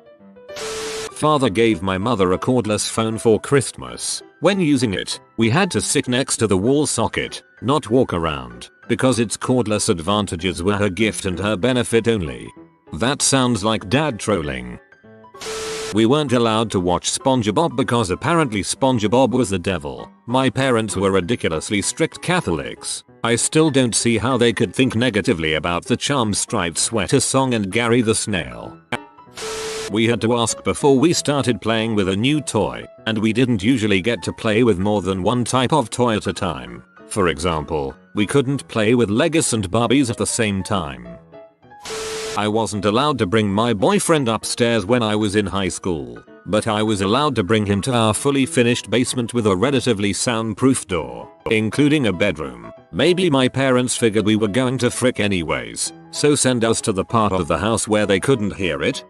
Father gave my mother a cordless phone for Christmas. When using it, we had to sit next to the wall socket, not walk around, because its cordless advantages were her gift and her benefit only. That sounds like dad trolling. We weren't allowed to watch SpongeBob because apparently SpongeBob was the devil. My parents were ridiculously strict Catholics. I still don't see how they could think negatively about the Charm Striped Sweater song and Gary the Snail. We had to ask before we started playing with a new toy, and we didn't usually get to play with more than one type of toy at a time. For example, we couldn't play with Legos and Barbies at the same time. I wasn't allowed to bring my boyfriend upstairs when I was in high school, but I was allowed to bring him to our fully finished basement with a relatively soundproof door, including a bedroom. Maybe my parents figured we were going to frick anyways, so send us to the part of the house where they couldn't hear it.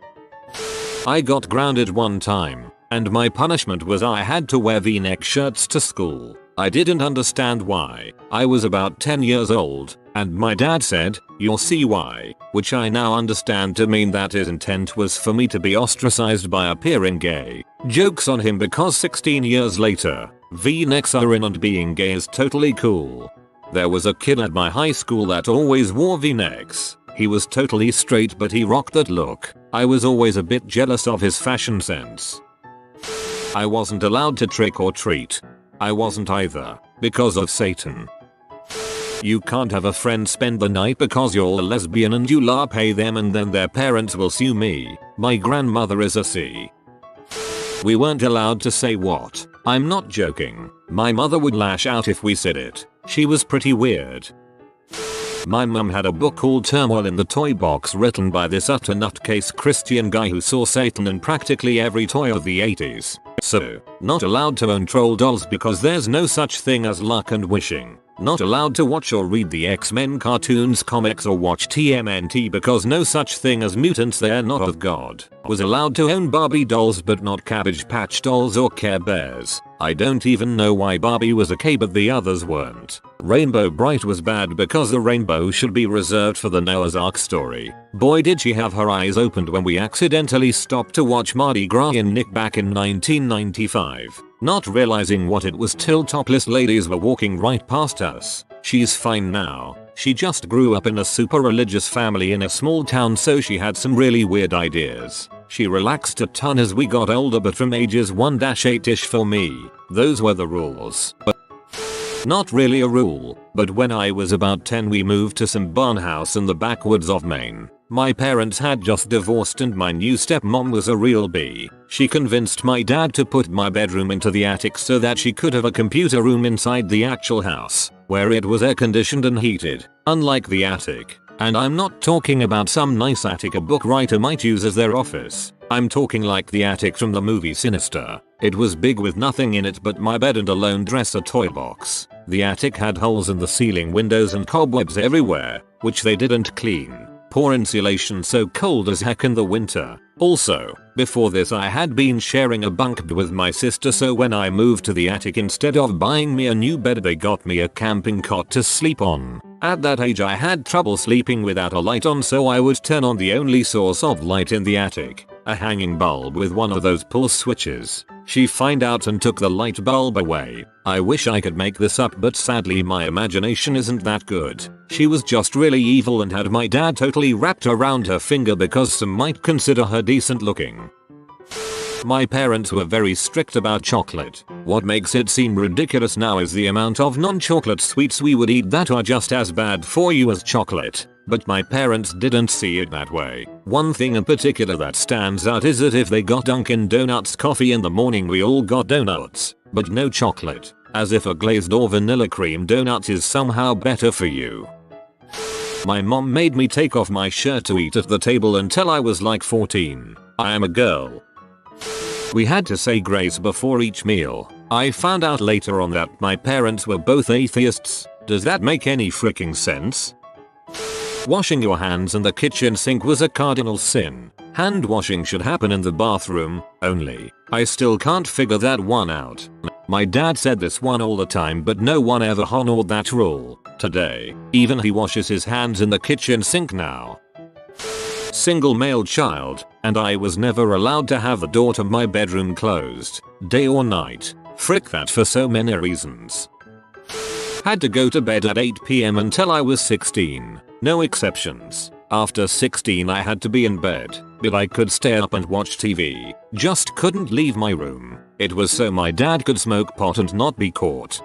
I got grounded one time. and my punishment was I had to wear V-neck shirts to school. I didn't understand why. I was about 10 years old, and my dad said, "You'll see why," which I now understand to mean that his intent was for me to be ostracized by appearing gay. Jokes on him, because 16 years later, V-necks are in and being gay is totally cool. There was a kid at my high school that always wore V-necks. He was totally straight, but he rocked that look. I was always a bit jealous of his fashion sense. I wasn't allowed to trick or treat. I wasn't either, because of Satan. You can't have a friend spend the night because you're a lesbian and you'll pay them and then their parents will sue me. My grandmother is a C. We weren't allowed to say what. I'm not joking. My mother would lash out if we said it. She was pretty weird. My mum had a book called Turmoil in the Toy Box, written by this utter nutcase Christian guy who saw Satan in practically every toy of the 80s. So, not allowed to own troll dolls because there's no such thing as luck and wishing. Not allowed to watch or read the X-Men cartoons, comics, or watch TMNT because no such thing as mutants, they're not of God. Was allowed to own Barbie dolls but not Cabbage Patch dolls or Care Bears. I don't even know why Barbie was okay but the others weren't. Rainbow Bright was bad because the rainbow should be reserved for the Noah's Ark story. Boy did she have her eyes opened when we accidentally stopped to watch Mardi Gras in Nick back in 1995. Not realizing what it was till topless ladies were walking right past us. She's fine now. She just grew up in a super religious family in a small town, so she had some really weird ideas. She relaxed a ton as we got older, but from ages 1-8ish for me, those were the rules. Not really a rule, but when I was about 10 we moved to some barn house in the backwoods of Maine. My parents had just divorced and my new stepmom was a real bee. She convinced my dad to put my bedroom into the attic so that she could have a computer room inside the actual house, where it was air conditioned and heated, unlike the attic. And I'm not talking about some nice attic a book writer might use as their office. I'm talking like the attic from the movie Sinister. It was big with nothing in it but my bed and a lone dresser toy box. The attic had holes in the ceiling, windows, and cobwebs everywhere, which they didn't clean. Poor insulation, so cold as heck in the winter. Also, before this I had been sharing a bunk bed with my sister, so when I moved to the attic, instead of buying me a new bed they got me a camping cot to sleep on. At that age I had trouble sleeping without a light on, so I would turn on the only source of light in the attic, a hanging bulb with one of those pull switches. She found out and took the light bulb away. I wish I could make this up, but sadly my imagination isn't that good. She was just really evil and had my dad totally wrapped around her finger because some might consider her decent looking. My parents were very strict about chocolate. What makes it seem ridiculous now is the amount of non-chocolate sweets we would eat that are just as bad for you as chocolate. But my parents didn't see it that way. One thing in particular that stands out is that if they got Dunkin' Donuts coffee in the morning, we all got donuts, but no chocolate, as if a glazed or vanilla cream donut is somehow better for you. My mom made me take off my shirt to eat at the table until I was like 14. I am a girl. We had to say grace before each meal. I found out later on that my parents were both atheists. Does that make any freaking sense? Washing your hands in the kitchen sink was a cardinal sin. Hand washing should happen in the bathroom only. I still can't figure that one out. My dad said this one all the time, but no one ever honored that rule. Today, even he washes his hands in the kitchen sink now. Single male child, and I was never allowed to have the door to my bedroom closed, day or night. Frick that for so many reasons. Had to go to bed at 8 PM until I was 16. No exceptions. After 16 I had to be in bed, but I could stay up and watch TV. Just couldn't leave my room. It was so my dad could smoke pot and not be caught.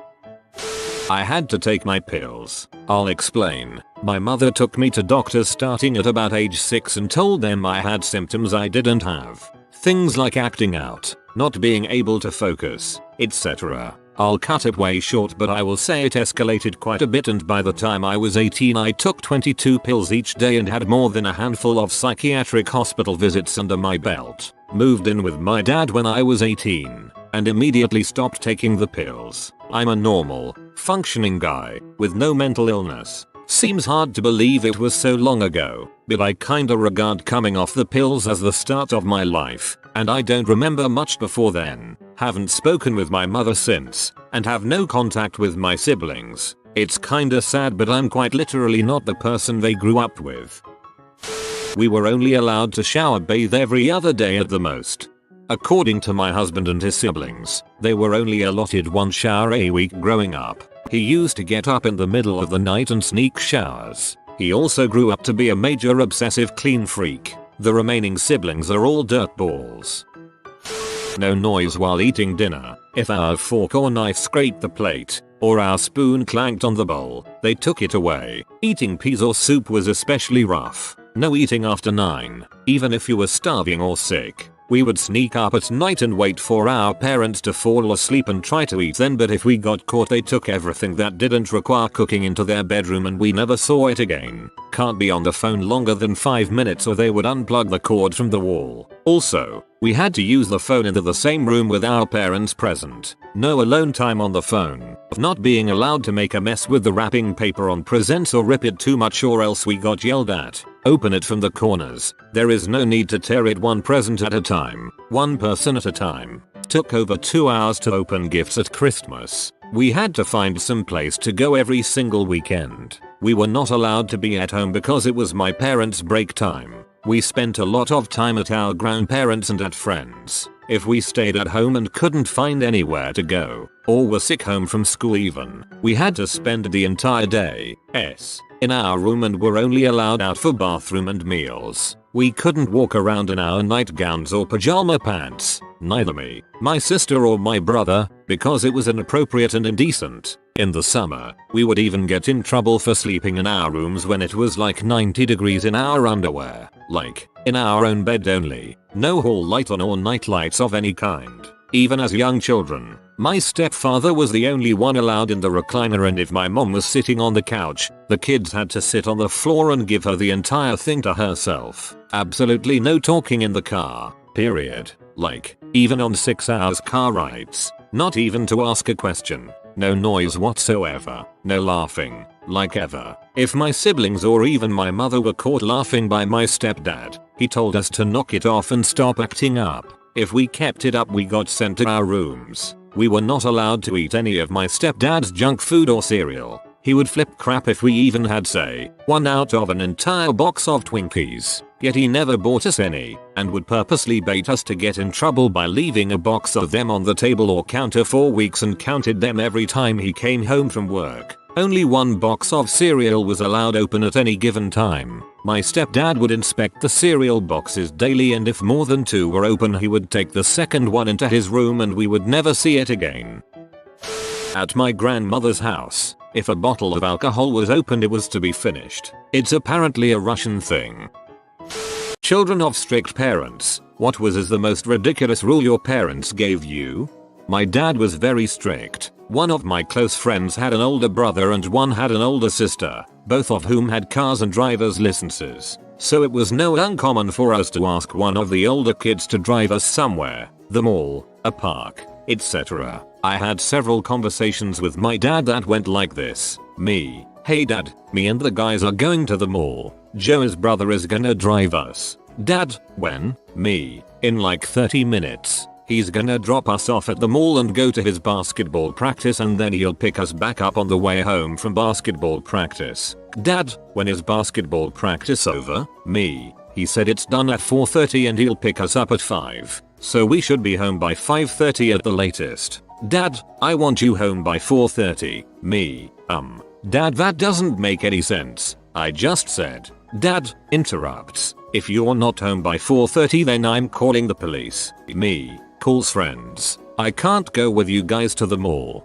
I had to take my pills. I'll explain. My mother took me to doctors starting at about age 6 and told them I had symptoms I didn't have. Things like acting out, not being able to focus, etc. I'll cut it way short, but I will say it escalated quite a bit, and by the time I was 18 I took 22 pills each day and had more than a handful of psychiatric hospital visits under my belt. Moved in with my dad when I was 18 and immediately stopped taking the pills. I'm a normal, functioning guy with no mental illness. Seems hard to believe it was so long ago, but I kinda regard coming off the pills as the start of my life, and I don't remember much before then. Haven't spoken with my mother since, and have no contact with my siblings. It's kinda sad, but I'm quite literally not the person they grew up with. We were only allowed to shower bathe every other day at the most. According to my husband and his siblings, they were only allotted one shower a week growing up. He used to get up in the middle of the night and sneak showers. He also grew up to be a major obsessive clean freak. The remaining siblings are all dirtballs. No noise while eating dinner. If our fork or knife scraped the plate, or our spoon clanked on the bowl, they took it away. Eating peas or soup was especially rough. No eating after 9, even if you were starving or sick. We would sneak up at night and wait for our parents to fall asleep and try to eat then, but if we got caught they took everything that didn't require cooking into their bedroom and we never saw it again. Can't be on the phone longer than 5 minutes or they would unplug the cord from the wall. Also, we had to use the phone into the same room with our parents present. No alone time on the phone. Not being allowed to make a mess with the wrapping paper on presents or rip it too much or else we got yelled at. Open it from the corners. There is no need to tear it one present at a time. One person at a time. Took over 2 hours to open gifts at Christmas. We had to find some place to go every single weekend. We were not allowed to be at home because it was my parents' break time. We spent a lot of time at our grandparents and at friends. If we stayed at home and couldn't find anywhere to go, or were sick home from school even, we had to spend the entire day in our room and were only allowed out for bathroom and meals. We couldn't walk around in our nightgowns or pajama pants, neither me, my sister or my brother, because it was inappropriate and indecent. In the summer, we would even get in trouble for sleeping in our rooms when it was like 90 degrees in our underwear, like, in our own bed only, no hall light on or night lights of any kind. Even as young children, my stepfather was the only one allowed in the recliner, and if my mom was sitting on the couch, the kids had to sit on the floor and give her the entire thing to herself. Absolutely no talking in the car, period. Like, even on 6 hours car rides, not even to ask a question. No noise whatsoever, no laughing, like ever. If my siblings or even my mother were caught laughing by my stepdad, he told us to knock it off and stop acting up. If we kept it up we got sent to our rooms. We were not allowed to eat any of my stepdad's junk food or cereal. He would flip crap if we even had, say, one out of an entire box of Twinkies. Yet he never bought us any, and would purposely bait us to get in trouble by leaving a box of them on the table or counter for weeks and counted them every time he came home from work. Only one box of cereal was allowed open at any given time. My stepdad would inspect the cereal boxes daily, and if more than 2 were open he would take the second one into his room and we would never see it again. At my grandmother's house, if a bottle of alcohol was opened it was to be finished. It's apparently a Russian thing. Children of strict parents, what was the most ridiculous rule your parents gave you? My dad was very strict. One of my close friends had an older brother and one had an older sister, both of whom had cars and driver's licenses. So it was no uncommon for us to ask one of the older kids to drive us somewhere, the mall, a park, etc. I had several conversations with my dad that went like this. Me, hey dad, me and the guys are going to the mall. Joe's brother is gonna drive us. Dad, when? Me, in like 30 minutes. He's gonna drop us off at the mall and go to his basketball practice and then he'll pick us back up on the way home from basketball practice. Dad, when is basketball practice over? Me, he said it's done at 4:30 and he'll pick us up at 5. So we should be home by 5:30 at the latest. Dad, I want you home by 4:30. Me, Dad, that doesn't make any sense. I just said. Dad, interrupts. If you're not home by 4:30 then I'm calling the police. Me, calls friends. I can't go with you guys to the mall.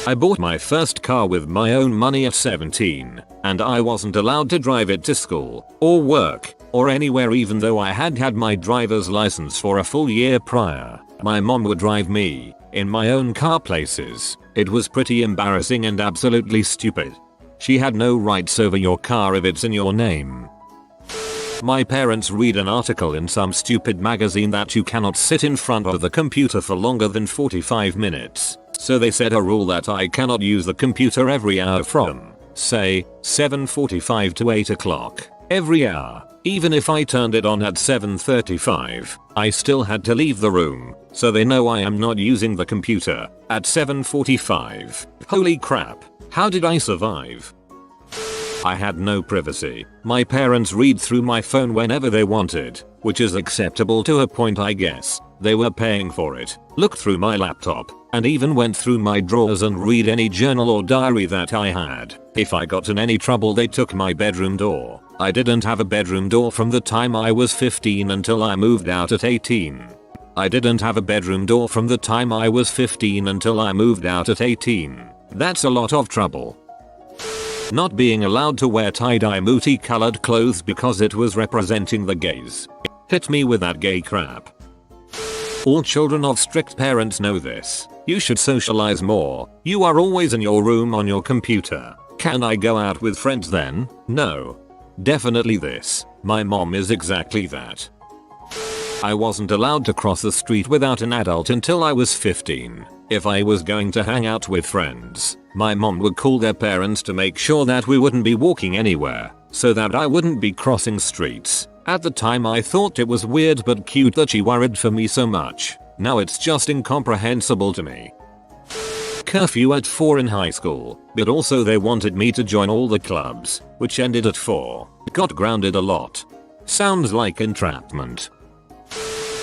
I bought my first car with my own money at 17, and I wasn't allowed to drive it to school, or work, or anywhere even though I had had my driver's license for a full year prior. My mom would drive me, in my own car places. It was pretty embarrassing and absolutely stupid. She had no rights over your car if it's in your name. My parents read an article in some stupid magazine that you cannot sit in front of the computer for longer than 45 minutes. So they set a rule that I cannot use the computer every hour from, say, 7:45 to 8 o'clock. Every hour. Even if I turned it on at 7:35, I still had to leave the room, so they know I am not using the computer at 7:45. Holy crap, how did I survive? I had no privacy. My parents read through my phone whenever they wanted, which is acceptable to a point I guess. They were paying for it, looked through my laptop, and even went through my drawers and read any journal or diary that I had. If I got in any trouble they took my bedroom door. I didn't have a bedroom door from the time I was 15 until I moved out at 18. I didn't have a bedroom door from the time I was 15 until I moved out at 18. That's a lot of trouble. Not being allowed to wear tie-dye multi-colored clothes because it was representing the gays. Hit me with that gay crap. All children of strict parents know this. You should socialize more. You are always in your room on your computer. Can I go out with friends then? No. Definitely this. My mom is exactly that. I wasn't allowed to cross the street without an adult until I was 15. If I was going to hang out with friends, my mom would call their parents to make sure that we wouldn't be walking anywhere, so that I wouldn't be crossing streets. At the time I thought it was weird but cute that she worried for me so much. Now it's just incomprehensible to me. Curfew at 4 in high school, but also they wanted me to join all the clubs, which ended at 4. Got grounded a lot. Sounds like entrapment.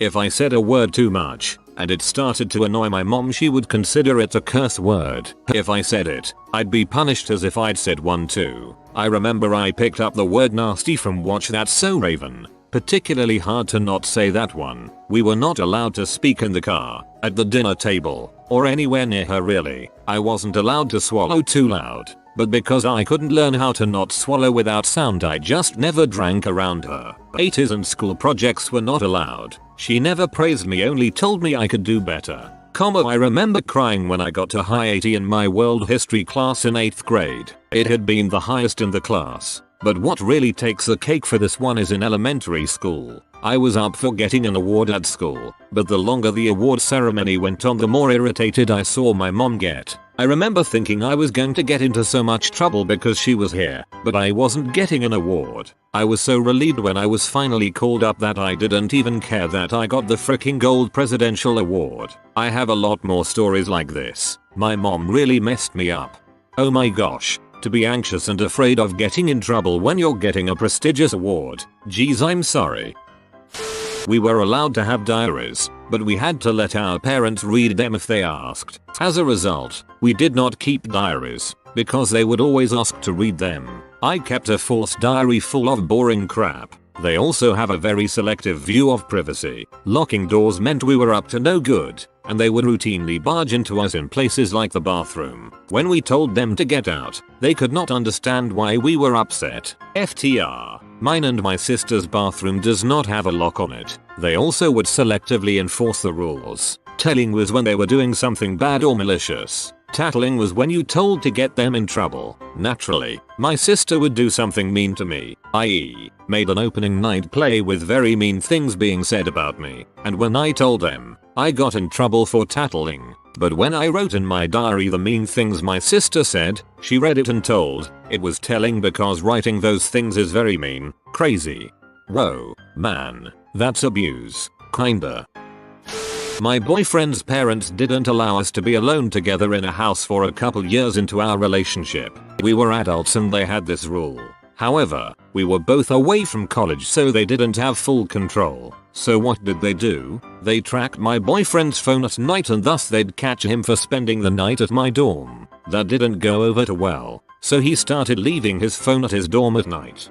If I said a word too much, and it started to annoy my mom, she would consider it a curse word. If I said it, I'd be punished as if I'd said one too. I remember I picked up the word nasty from Watch That So Raven. Particularly hard to not say that one. We were not allowed to speak in the car, at the dinner table, or anywhere near her really. I wasn't allowed to swallow too loud, but because I couldn't learn how to not swallow without sound I just never drank around her. 80s and school projects were not allowed. She never praised me, only told me I could do better. I remember crying when I got a high 80 in my world history class in 8th grade. It had been the highest in the class. But what really takes the cake for this one is in elementary school. I was up for getting an award at school, but the longer the award ceremony went on the more irritated I saw my mom get. I remember thinking I was going to get into so much trouble because she was here, but I wasn't getting an award. I was so relieved when I was finally called up that I didn't even care that I got the freaking gold presidential award. I have a lot more stories like this. My mom really messed me up. Oh my gosh. To be anxious and afraid of getting in trouble when you're getting a prestigious award. Geez, I'm sorry. We were allowed to have diaries, but we had to let our parents read them if they asked. As a result, we did not keep diaries, because they would always ask to read them. I kept a false diary full of boring crap. They also have a very selective view of privacy. Locking doors meant we were up to no good, and they would routinely barge into us in places like the bathroom. When we told them to get out, they could not understand why we were upset. FTR. Mine and my sister's bathroom does not have a lock on it. They also would selectively enforce the rules. Telling was when they were doing something bad or malicious. Tattling was when you told to get them in trouble. Naturally, my sister would do something mean to me, i.e., made an opening night play with very mean things being said about me, and when I told them, I got in trouble for tattling. But when I wrote in my diary the mean things my sister said, she read it and told, it was telling because writing those things is very mean, crazy. Whoa, man, that's abuse, kinda. My boyfriend's parents didn't allow us to be alone together in a house for a couple years into our relationship. We were adults and they had this rule. However, we were both away from college so they didn't have full control. So what did they do? They tracked my boyfriend's phone at night and thus they'd catch him for spending the night at my dorm. That didn't go over too well, so he started leaving his phone at his dorm at night.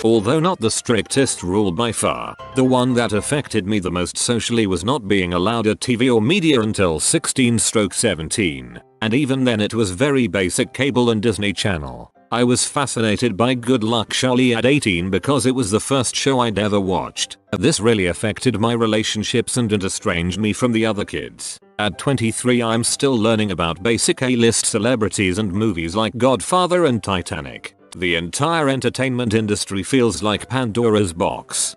Although not the strictest rule by far, the one that affected me the most socially was not being allowed at TV or media until 16/17, and even then it was very basic cable and Disney Channel. I was fascinated by Good Luck Charlie at 18 because it was the first show I'd ever watched. This really affected my relationships and estranged me from the other kids. At 23 I'm still learning about basic A-list celebrities and movies like Godfather and Titanic. The entire entertainment industry feels like Pandora's box.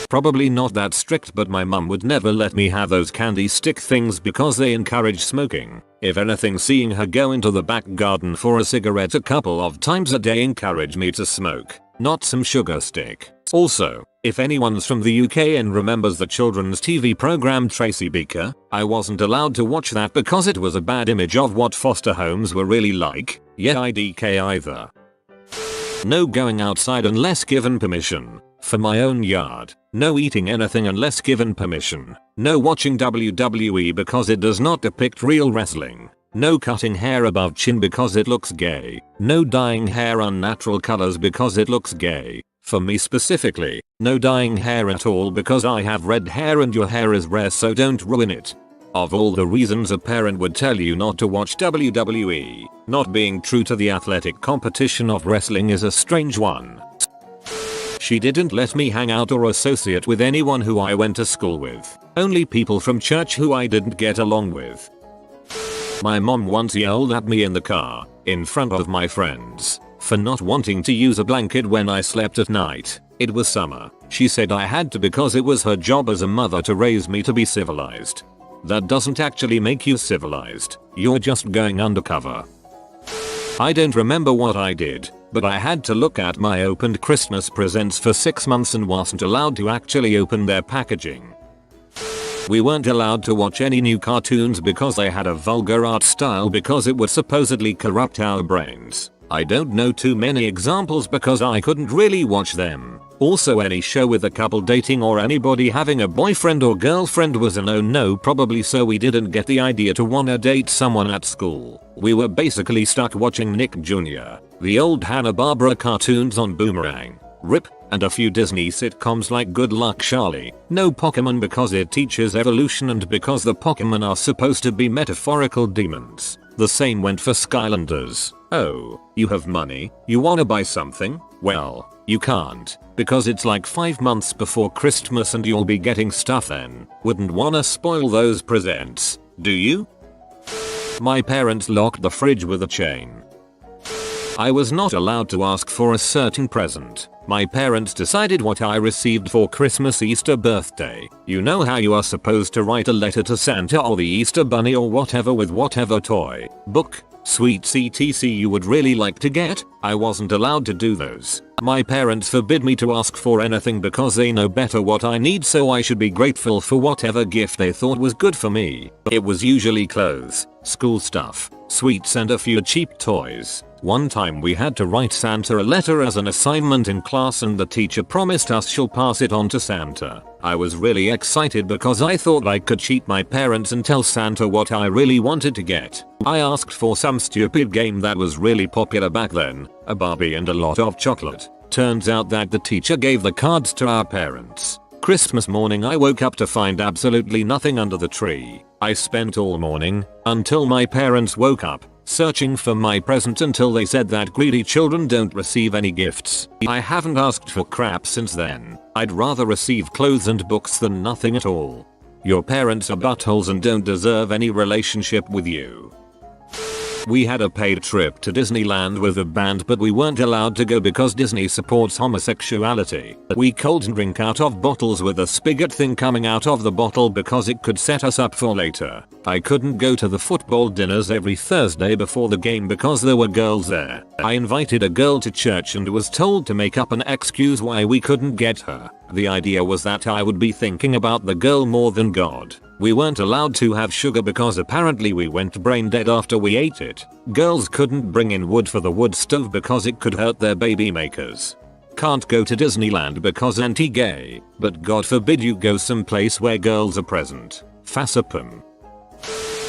Probably not that strict, but my mum would never let me have those candy stick things because they encourage smoking. If anything, seeing her go into the back garden for a cigarette a couple of times a day encouraged me to smoke. not some sugar stick. Also, if anyone's from the UK and remembers the children's TV program Tracy Beaker, I wasn't allowed to watch that because it was a bad image of what foster homes were really like. Yeah, IDK either. No going outside unless given permission. For my own yard. No eating anything unless given permission. No watching WWE because it does not depict real wrestling. No cutting hair above chin because it looks gay. No dyeing hair unnatural colors because it looks gay. For me specifically, no dyeing hair at all because I have red hair and your hair is rare, so don't ruin it. Of all the reasons a parent would tell you not to watch WWE, not being true to the athletic competition of wrestling is a strange one. She didn't let me hang out or associate with anyone who I went to school with. Only people from church who I didn't get along with. My mom once yelled at me in the car, in front of my friends, for not wanting to use a blanket when I slept at night. It was summer. She said I had to because it was her job as a mother to raise me to be civilized. That doesn't actually make you civilized. You're just going undercover. I don't remember what I did, but I had to look at my opened Christmas presents for 6 months and wasn't allowed to actually open their packaging. We weren't allowed to watch any new cartoons because they had a vulgar art style because it would supposedly corrupt our brains. I don't know too many examples because I couldn't really watch them. Also, any show with a couple dating or anybody having a boyfriend or girlfriend was a no, probably, so we didn't get the idea to wanna date someone at school. We were basically stuck watching Nick Jr., the old Hanna-Barbera cartoons on Boomerang, RIP, and a few Disney sitcoms like Good Luck Charlie. No Pokemon because it teaches evolution and because the Pokemon are supposed to be metaphorical demons. The same went for Skylanders. Oh, you have money? You wanna buy something? Well, you can't, because it's like 5 months before Christmas and you'll be getting stuff then. Wouldn't wanna spoil those presents, do you? My parents locked the fridge with a chain. I was not allowed to ask for a certain present. My parents decided what I received for Christmas, Easter, birthday. You know how you are supposed to write a letter to Santa or the Easter Bunny or whatever with whatever toy, book, sweets etc you would really like to get? I wasn't allowed to do those. My parents forbid me to ask for anything because they know better what I need, so I should be grateful for whatever gift they thought was good for me. It was usually clothes, school stuff, sweets and a few cheap toys. One time we had to write Santa a letter as an assignment in class and the teacher promised us she'll pass it on to Santa. I was really excited because I thought I could cheat my parents and tell Santa what I really wanted to get. I asked for some stupid game that was really popular back then, a Barbie and a lot of chocolate. Turns out that the teacher gave the cards to our parents. Christmas morning I woke up to find absolutely nothing under the tree. I spent all morning, until my parents woke up, searching for my present until they said that greedy children don't receive any gifts. I haven't asked for crap since then. I'd rather receive clothes and books than nothing at all. Your parents are buttholes and don't deserve any relationship with you. We had a paid trip to Disneyland with a band, but we weren't allowed to go because Disney supports homosexuality. We cold drink out of bottles with a spigot thing coming out of the bottle because it could set us up for later. I couldn't go to the football dinners every Thursday before the game because there were girls there. I invited a girl to church and was told to make up an excuse why we couldn't get her. The idea was that I would be thinking about the girl more than God. We weren't allowed to have sugar because apparently we went brain dead after we ate it. Girls couldn't bring in wood for the wood stove because it could hurt their baby makers. Can't go to Disneyland because anti-gay, but God forbid you go someplace where girls are present. Fassapum.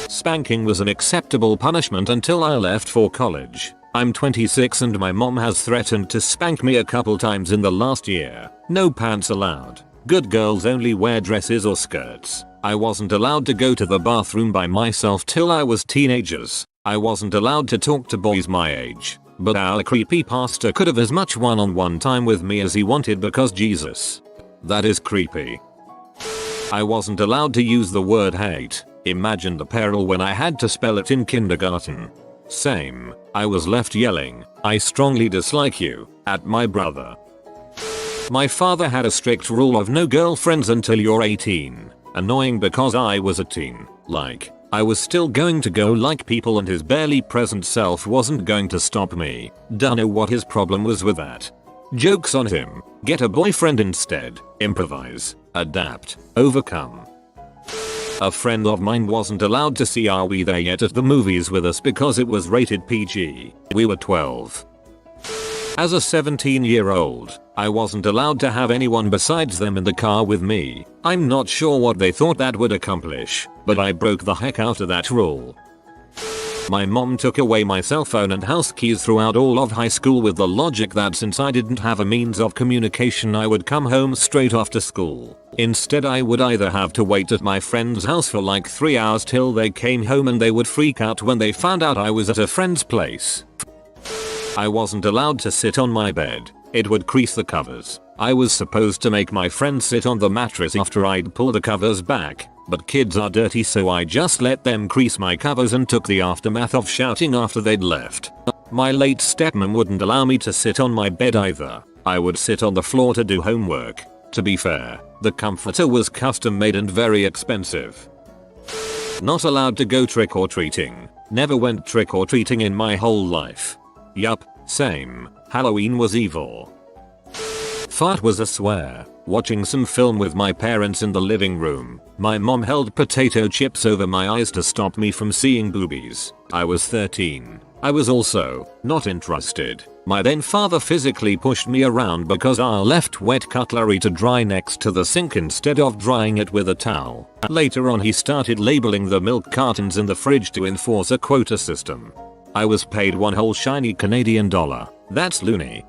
Spanking was an acceptable punishment until I left for college. I'm 26 and my mom has threatened to spank me a couple times in the last year. No pants allowed. Good girls only wear dresses or skirts. I wasn't allowed to go to the bathroom by myself till I was teenagers. I wasn't allowed to talk to boys my age. But our creepy pastor could have as much one-on-one time with me as he wanted because Jesus. That is creepy. I wasn't allowed to use the word hate. Imagine the peril when I had to spell it in kindergarten. Same. I was left yelling, "I strongly dislike you," at my brother. My father had a strict rule of no girlfriends until you're 18. Annoying because I was a teen. Like, I was still going to go like people and his barely present self wasn't going to stop me. Dunno what his problem was with that. Joke's on him. Get a boyfriend instead. Improvise. Adapt. Overcome. A friend of mine wasn't allowed to see Are We There Yet at the movies with us because it was rated PG. We were 12. As a 17-year-old, I wasn't allowed to have anyone besides them in the car with me. I'm not sure what they thought that would accomplish, but I broke the heck out of that rule. My mom took away my cell phone and house keys throughout all of high school with the logic that since I didn't have a means of communication I would come home straight after school. Instead I would either have to wait at my friend's house for like 3 hours till they came home and they would freak out when they found out I was at a friend's place. I wasn't allowed to sit on my bed. It would crease the covers. I was supposed to make my friend sit on the mattress after I'd pull the covers back. But kids are dirty so I just let them crease my covers and took the aftermath of shouting after they'd left. My late stepmom wouldn't allow me to sit on my bed either. I would sit on the floor to do homework. To be fair, the comforter was custom made and very expensive. Not allowed to go trick-or-treating. Never went trick-or-treating in my whole life. Yup, same. Halloween was evil. Fart was a swear. Watching some film with my parents in the living room, my mom held potato chips over my eyes to stop me from seeing boobies. I was 13. I was also not interested. My then father physically pushed me around because I left wet cutlery to dry next to the sink instead of drying it with a towel. Later on he started labeling the milk cartons in the fridge to enforce a quota system. I was paid one whole shiny Canadian dollar. That's loony.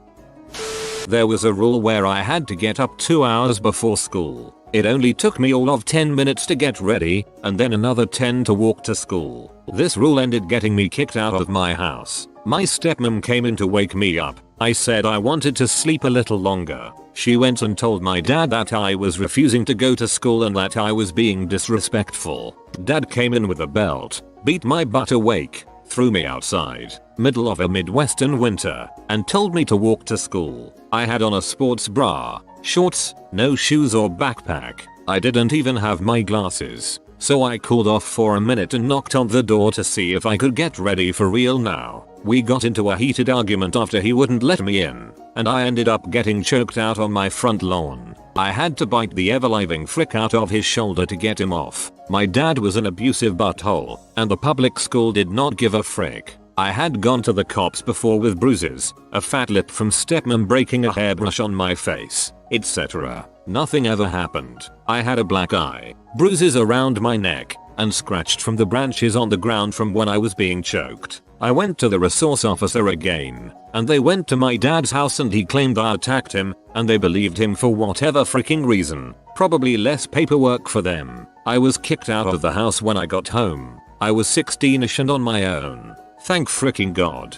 There was a rule where I had to get up 2 hours before school. It only took me all of 10 minutes to get ready, and then another 10 to walk to school. This rule ended getting me kicked out of my house. My stepmom came in to wake me up. I said I wanted to sleep a little longer. She went and told my dad that I was refusing to go to school and that I was being disrespectful. Dad came in with a belt, beat my butt awake, threw me outside, middle of a Midwestern winter, and told me to walk to school. I had on a sports bra, shorts, no shoes or backpack. I didn't even have my glasses. So I cooled off for a minute and knocked on the door to see if I could get ready for real now. We got into a heated argument after he wouldn't let me in, and I ended up getting choked out on my front lawn. I had to bite the ever-living frick out of his shoulder to get him off. My dad was an abusive butthole, and the public school did not give a frick. I had gone to the cops before with bruises, a fat lip from stepmom breaking a hairbrush on my face, etc. Nothing ever happened. I had a black eye, bruises around my neck, and scratched from the branches on the ground from when I was being choked. I went to the resource officer again, and they went to my dad's house and he claimed I attacked him, and they believed him for whatever freaking reason. Probably less paperwork for them. I was kicked out of the house when I got home. I was 16ish and on my own. Thank fricking God.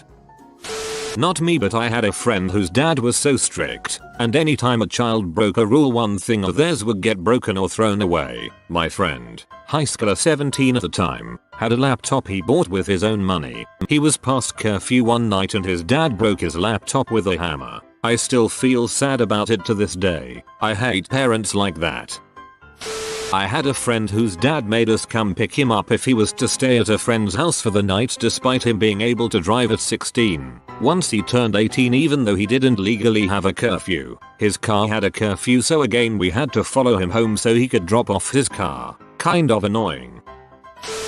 Not me, but I had a friend whose dad was so strict, and anytime a child broke a rule one thing or theirs would get broken or thrown away. My friend, high schooler 17 at the time, had a laptop he bought with his own money. He was past curfew one night and his dad broke his laptop with a hammer. I still feel sad about it to this day. I hate parents like that. I had a friend whose dad made us come pick him up if he was to stay at a friend's house for the night despite him being able to drive at 16. Once he turned 18 even though he didn't legally have a curfew. His car had a curfew so again we had to follow him home so he could drop off his car. Kind of annoying.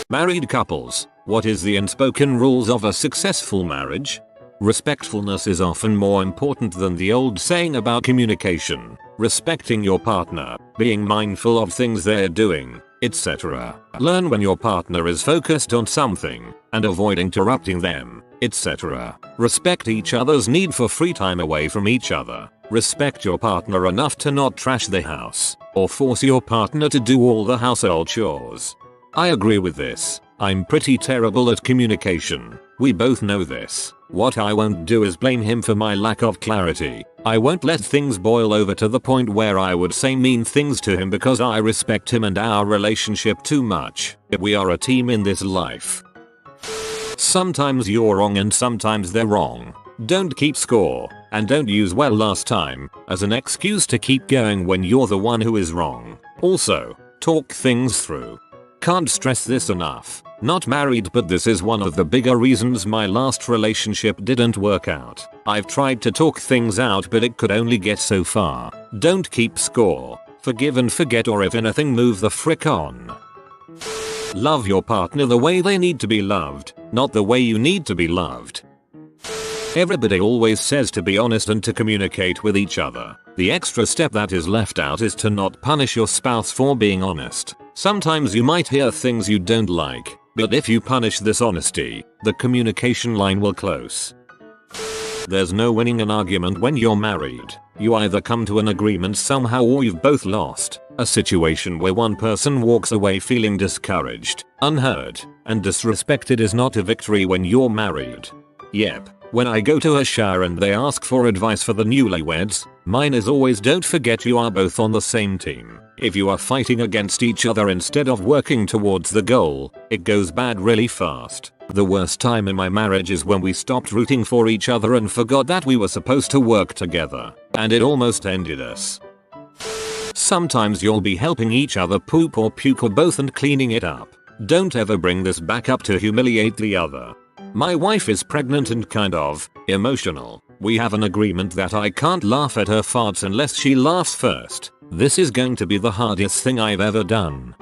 Married couples. What is the unspoken rules of a successful marriage? Respectfulness is often more important than the old saying about communication. Respecting your partner, being mindful of things they're doing, etc. Learn when your partner is focused on something and avoid interrupting them, etc. Respect each other's need for free time away from each other. Respect your partner enough to not trash the house or force your partner to do all the household chores. I agree with this. I'm pretty terrible at communication. We both know this. What I won't do is blame him for my lack of clarity. I won't let things boil over to the point where I would say mean things to him because I respect him and our relationship too much. We are a team in this life. Sometimes you're wrong and sometimes they're wrong. Don't keep score, and don't use "well last time" as an excuse to keep going when you're the one who is wrong. Also, talk things through. Can't stress this enough. Not married, but this is one of the bigger reasons my last relationship didn't work out. I've tried to talk things out, but it could only get so far. Don't keep score. Forgive and forget, or if anything, move the frick on. Love your partner the way they need to be loved, not the way you need to be loved. Everybody always says to be honest and to communicate with each other. The extra step that is left out is to not punish your spouse for being honest. Sometimes you might hear things you don't like, but if you punish this honesty, the communication line will close. There's no winning an argument when you're married. You either come to an agreement somehow or you've both lost. A situation where one person walks away feeling discouraged, unheard, and disrespected is not a victory when you're married. Yep. When I go to a shower and they ask for advice for the newlyweds, mine is always don't forget you are both on the same team. If you are fighting against each other instead of working towards the goal, it goes bad really fast. The worst time in my marriage is when we stopped rooting for each other and forgot that we were supposed to work together, and it almost ended us. Sometimes you'll be helping each other poop or puke or both and cleaning it up. Don't ever bring this back up to humiliate the other. My wife is pregnant and kind of emotional. We have an agreement that I can't laugh at her farts unless she laughs first. This is going to be the hardest thing I've ever done.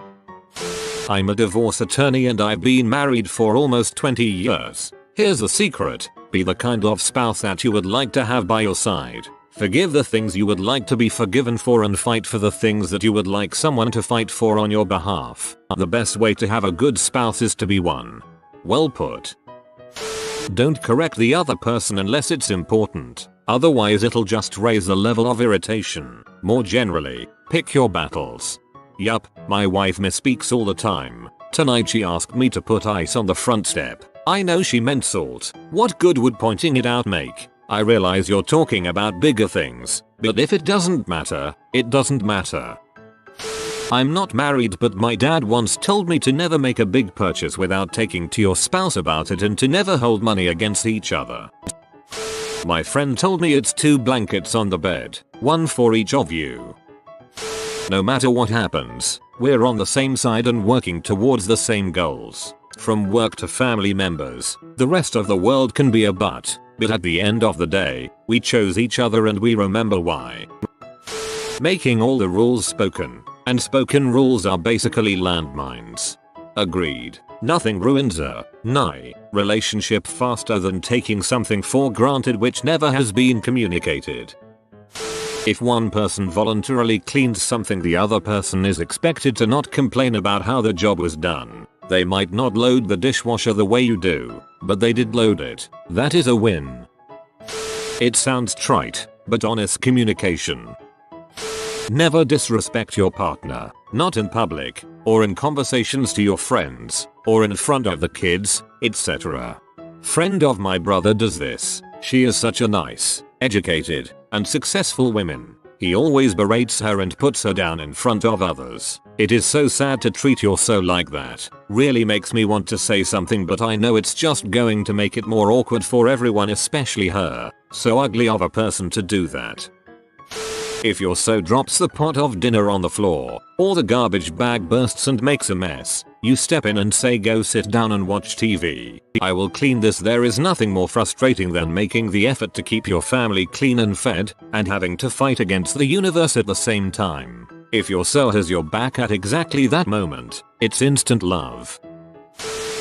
I'm a divorce attorney and I've been married for almost 20 years. Here's the secret. Be the kind of spouse that you would like to have by your side. Forgive the things you would like to be forgiven for and fight for the things that you would like someone to fight for on your behalf. The best way to have a good spouse is to be one. Well put. Don't correct the other person unless it's important. Otherwise it'll just raise the level of irritation. More generally, pick your battles. Yup, my wife misspeaks all the time. Tonight she asked me to put ice on the front step. I know she meant salt. What good would pointing it out make? I realize you're talking about bigger things, but if it doesn't matter, it doesn't matter. I'm not married, but my dad once told me to never make a big purchase without talking to your spouse about it and to never hold money against each other. My friend told me it's 2 blankets on the bed, one for each of you. No matter what happens, we're on the same side and working towards the same goals. From work to family members, the rest of the world can be a but at the end of the day, we chose each other and we remember why. Making all the rules spoken, and spoken rules are basically landmines. Agreed. Nothing ruins a relationship faster than taking something for granted which never has been communicated. If one person voluntarily cleans something, the other person is expected to not complain about how the job was done. They might not load the dishwasher the way you do, but they did load it. That is a win. It sounds trite, but honest communication. Never disrespect your partner, not in public, or in conversations to your friends, or in front of the kids, etc. Friend of my brother does this. She is such a nice, educated, and successful woman. He always berates her and puts her down in front of others. It is so sad to treat your soul like that. Really makes me want to say something, but I know it's just going to make it more awkward for everyone, especially her. So ugly of a person to do that. If your so drops the pot of dinner on the floor, or the garbage bag bursts and makes a mess, you step in and say, go sit down and watch TV. I will clean this. There is nothing more frustrating than making the effort to keep your family clean and fed, and having to fight against the universe at the same time. If your soul has your back at exactly that moment, it's instant love.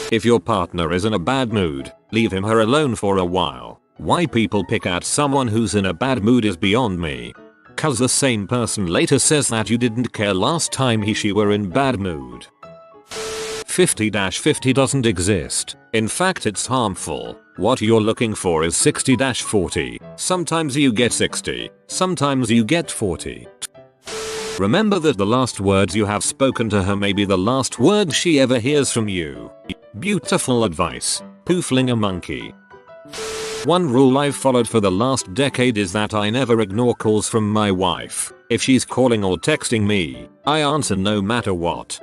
If your partner is in a bad mood, leave him or her alone for a while. Why people pick at someone who's in a bad mood is beyond me. Cause the same person later says that you didn't care last time she were in bad mood. 50-50 doesn't exist. In fact, it's harmful. What you're looking for is 60-40. Sometimes you get 60, sometimes you get 40. Remember that the last words you have spoken to her may be the last words she ever hears from you. Beautiful advice. Poofling a monkey. One rule I've followed for the last decade is that I never ignore calls from my wife. If she's calling or texting me, I answer no matter what.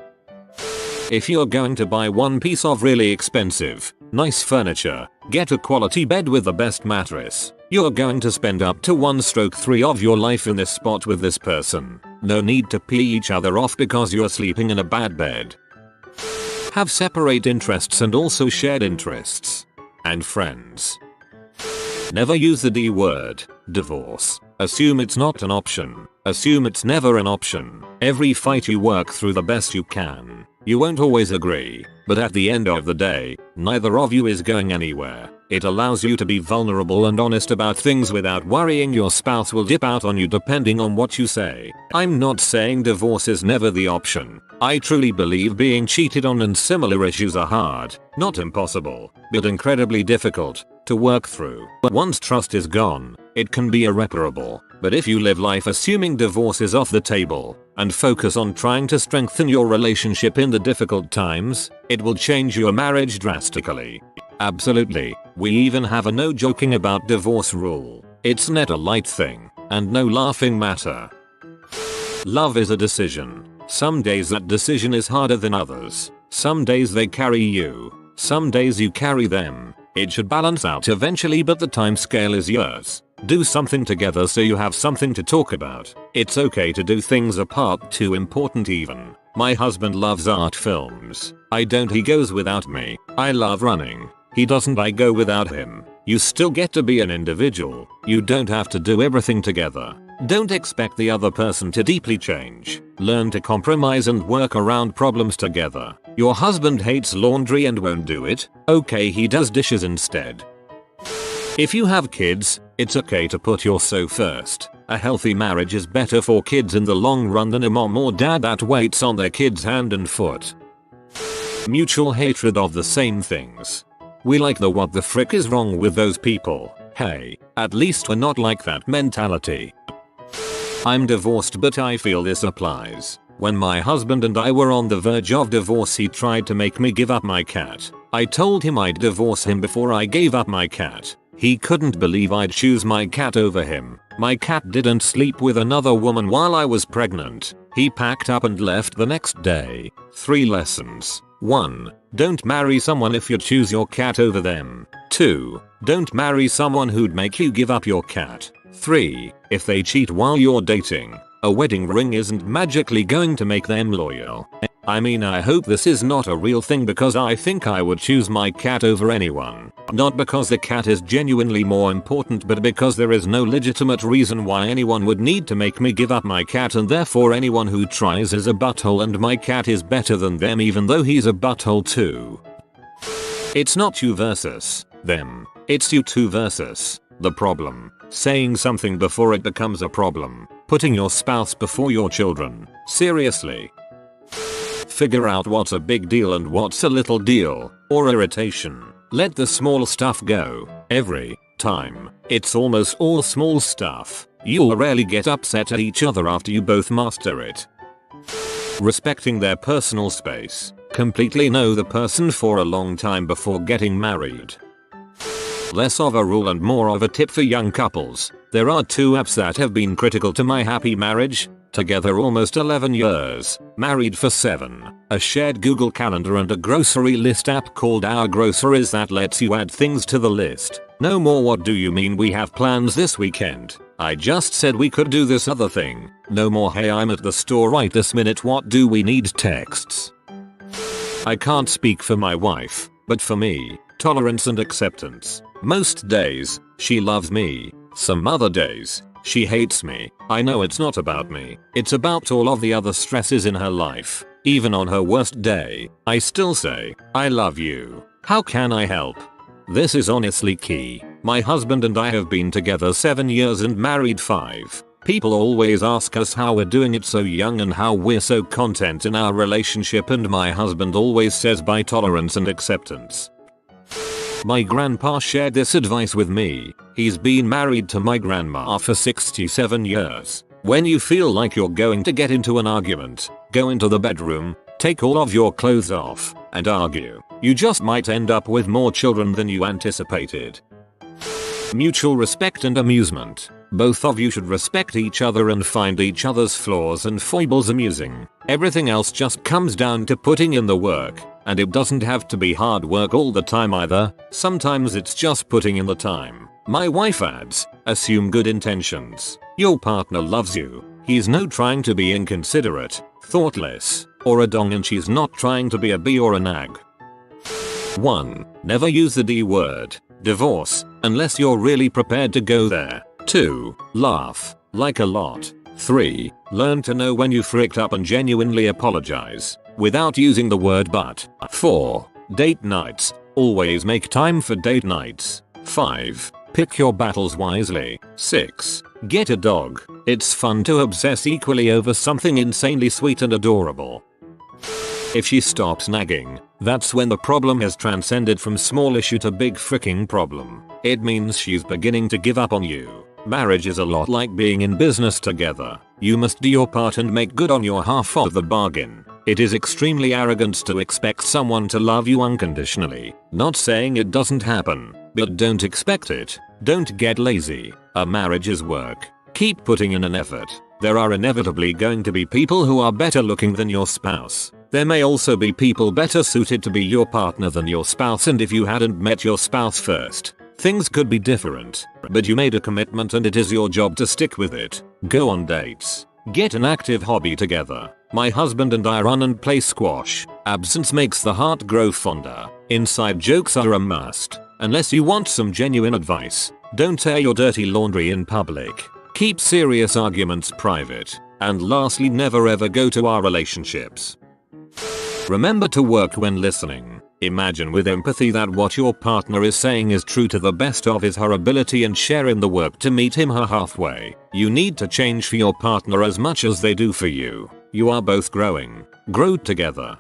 If you're going to buy one piece of really expensive, nice furniture, get a quality bed with the best mattress, you're going to spend up to 1/3 of your life in this spot with this person. No need to pee each other off because you're sleeping in a bad bed. Have separate interests and also shared interests. And friends. Never use the D word, divorce. Assume it's not an option. Assume it's never an option. Every fight you work through the best you can. You won't always agree, but at the end of the day, neither of you is going anywhere. It allows you to be vulnerable and honest about things without worrying your spouse will dip out on you depending on what you say. I'm not saying divorce is never the option. I truly believe being cheated on and similar issues are hard, not impossible, but incredibly difficult to work through. Once trust is gone, it can be irreparable. But if you live life assuming divorce is off the table and focus on trying to strengthen your relationship in the difficult times, it will change your marriage drastically. Absolutely. We even have a no joking about divorce rule. It's not a light thing and no laughing matter. Love is a decision. Some days that decision is harder than others. Some days they carry you. Some days you carry them. It should balance out eventually, but the time scale is yours. Do something together so you have something to talk about. It's okay to do things apart, too important even. My husband loves art films. I don't, he goes without me. I love running. He doesn't, I go without him. You still get to be an individual. You don't have to do everything together. Don't expect the other person to deeply change. Learn to compromise and work around problems together. Your husband hates laundry and won't do it. Okay, he does dishes instead. If you have kids, it's okay to put your so first. A healthy marriage is better for kids in the long run than a mom or dad that waits on their kids hand and foot. Mutual hatred of the same things. We like the what the frick is wrong with those people. Hey, at least we're not like that mentality. I'm divorced, but I feel this applies. When my husband and I were on the verge of divorce, he tried to make me give up my cat. I told him I'd divorce him before I gave up my cat. He couldn't believe I'd choose my cat over him. My cat didn't sleep with another woman while I was pregnant. He packed up and left the next day. 3 lessons. 1. Don't marry someone if you choose your cat over them. 2. Don't marry someone who'd make you give up your cat. 3. If they cheat while you're dating, a wedding ring isn't magically going to make them loyal. I mean, I hope this is not a real thing, because I think I would choose my cat over anyone. Not because the cat is genuinely more important, but because there is no legitimate reason why anyone would need to make me give up my cat, and therefore anyone who tries is a butthole and my cat is better than them even though he's a butthole too. It's not you versus them. It's you two versus the problem. Saying something before it becomes a problem. Putting your spouse before your children. Seriously. Figure out what's a big deal and what's a little deal, or irritation. Let the small stuff go. Every time. It's almost all small stuff. You'll rarely get upset at each other after you both master it. Respecting their personal space. Completely know the person for a long time before getting married. Less of a rule and more of a tip for young couples. There are 2 apps that have been critical to my happy marriage. Together almost 11 years, married for 7. A shared Google Calendar and a grocery list app called Our Groceries that lets you add things to the list. No more what do you mean we have plans this weekend. I just said we could do this other thing. No more hey I'm at the store right this minute what do we need texts. I can't speak for my wife, but for me, tolerance and acceptance. Most days, she loves me. Some other days, she hates me. I know it's not about me. It's about all of the other stresses in her life. Even on her worst day, I still say, I love you. How can I help? This is honestly key. My husband and I have been together 7 years and married 5. People always ask us how we're doing it so young and how we're so content in our relationship, and my husband always says by tolerance and acceptance. My grandpa shared this advice with me. He's been married to my grandma for 67 years. When you feel like you're going to get into an argument, go into the bedroom, take all of your clothes off, and argue. You just might end up with more children than you anticipated. Mutual respect and amusement. Both of you should respect each other and find each other's flaws and foibles amusing. Everything else just comes down to putting in the work. And it doesn't have to be hard work all the time either. Sometimes it's just putting in the time. My wife adds, assume good intentions. Your partner loves you. He's no trying to be inconsiderate, thoughtless, or a dong and she's not trying to be a B or a nag. 1. Never use the D word, divorce, unless you're really prepared to go there. 2. Laugh, like a lot. 3. Learn to know when you fricked up and genuinely apologize, without using the word but. 4. Date nights, always make time for date nights. 5. Pick your battles wisely. 6. Get a dog, it's fun to obsess equally over something insanely sweet and adorable. If she stops nagging, that's when the problem has transcended from small issue to big freaking problem. It means she's beginning to give up on you. Marriage is a lot like being in business together. You must do your part and make good on your half of the bargain. It is extremely arrogant to expect someone to love you unconditionally. Not saying it doesn't happen, but don't expect it. Don't get lazy. A marriage is work. Keep putting in an effort. There are inevitably going to be people who are better looking than your spouse. There may also be people better suited to be your partner than your spouse, and if you hadn't met your spouse first, things could be different. But you made a commitment and it is your job to stick with it. Go on dates. Get an active hobby together. My husband and I run and play squash. Absence makes the heart grow fonder. Inside jokes are a must. Unless you want some genuine advice, don't air your dirty laundry in public. Keep serious arguments private. And lastly, never ever go to our relationships. Remember to work when listening. Imagine with empathy that what your partner is saying is true to the best of his/her ability and share in the work to meet him/her halfway. You need to change for your partner as much as they do for you. You are both growing. Grow together.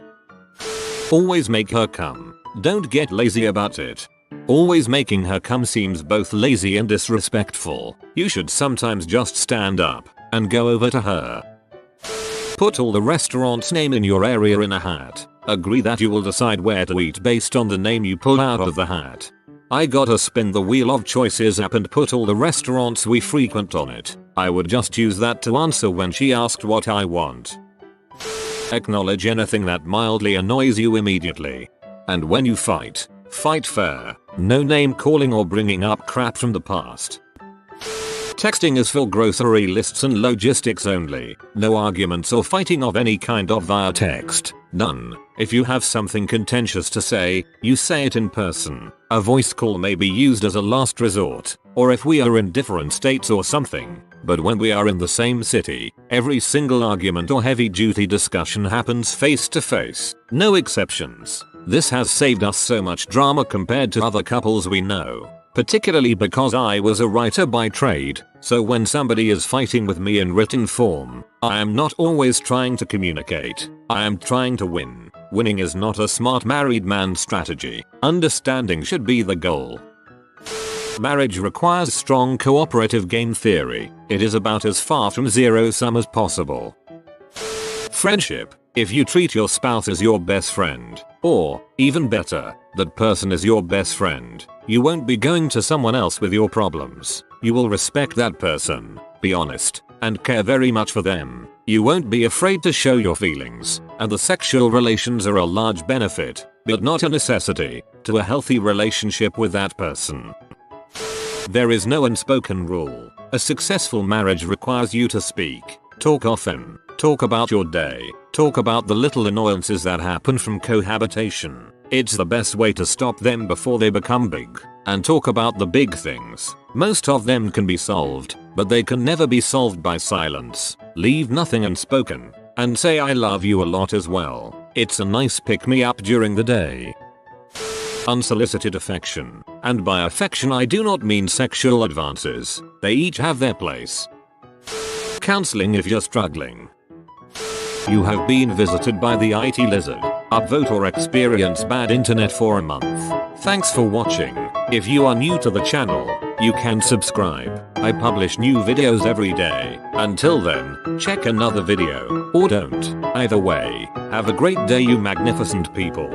Always make her come. Don't get lazy about it. Always making her come seems both lazy and disrespectful. You should sometimes just stand up and go over to her. Put all the restaurant's name in your area in a hat. Agree that you will decide where to eat based on the name you pull out of the hat. I gotta spin the wheel of choices app and put all the restaurants we frequent on it. I would just use that to answer when she asked what I want. Acknowledge anything that mildly annoys you immediately. And when you fight, fight fair. No name calling or bringing up crap from the past. Texting is for grocery lists and logistics only. No arguments or fighting of any kind of via text. None. If you have something contentious to say, you say it in person. A voice call may be used as a last resort, or if we are in different states or something. But when we are in the same city, every single argument or heavy duty discussion happens face to face. No exceptions. This has saved us so much drama compared to other couples we know. Particularly because I was a writer by trade, so when somebody is fighting with me in written form, I am not always trying to communicate. I am trying to win. Winning is not a smart married man's strategy. Understanding should be the goal. Marriage requires strong cooperative game theory. It is about as far from zero sum as possible. Friendship. If you treat your spouse as your best friend, or, even better, that person is your best friend, you won't be going to someone else with your problems. You will respect that person, be honest, and care very much for them. You won't be afraid to show your feelings, and the sexual relations are a large benefit, but not a necessity, to a healthy relationship with that person. There is no unspoken rule. A successful marriage requires you to speak, talk often, talk about your day, talk about the little annoyances that happen from cohabitation. It's the best way to stop them before they become big, and talk about the big things. Most of them can be solved, but they can never be solved by silence. Leave nothing unspoken, and say I love you a lot as well. It's a nice pick-me-up during the day. Unsolicited affection. And by affection I do not mean sexual advances. They each have their place. Counseling if you're struggling. You have been visited by the IT lizard. Upvote or experience bad internet for a month. Thanks for watching. If you are new to the channel, you can subscribe. I publish new videos every day. Until then, check another video, or don't. Either way, have a great day you magnificent people.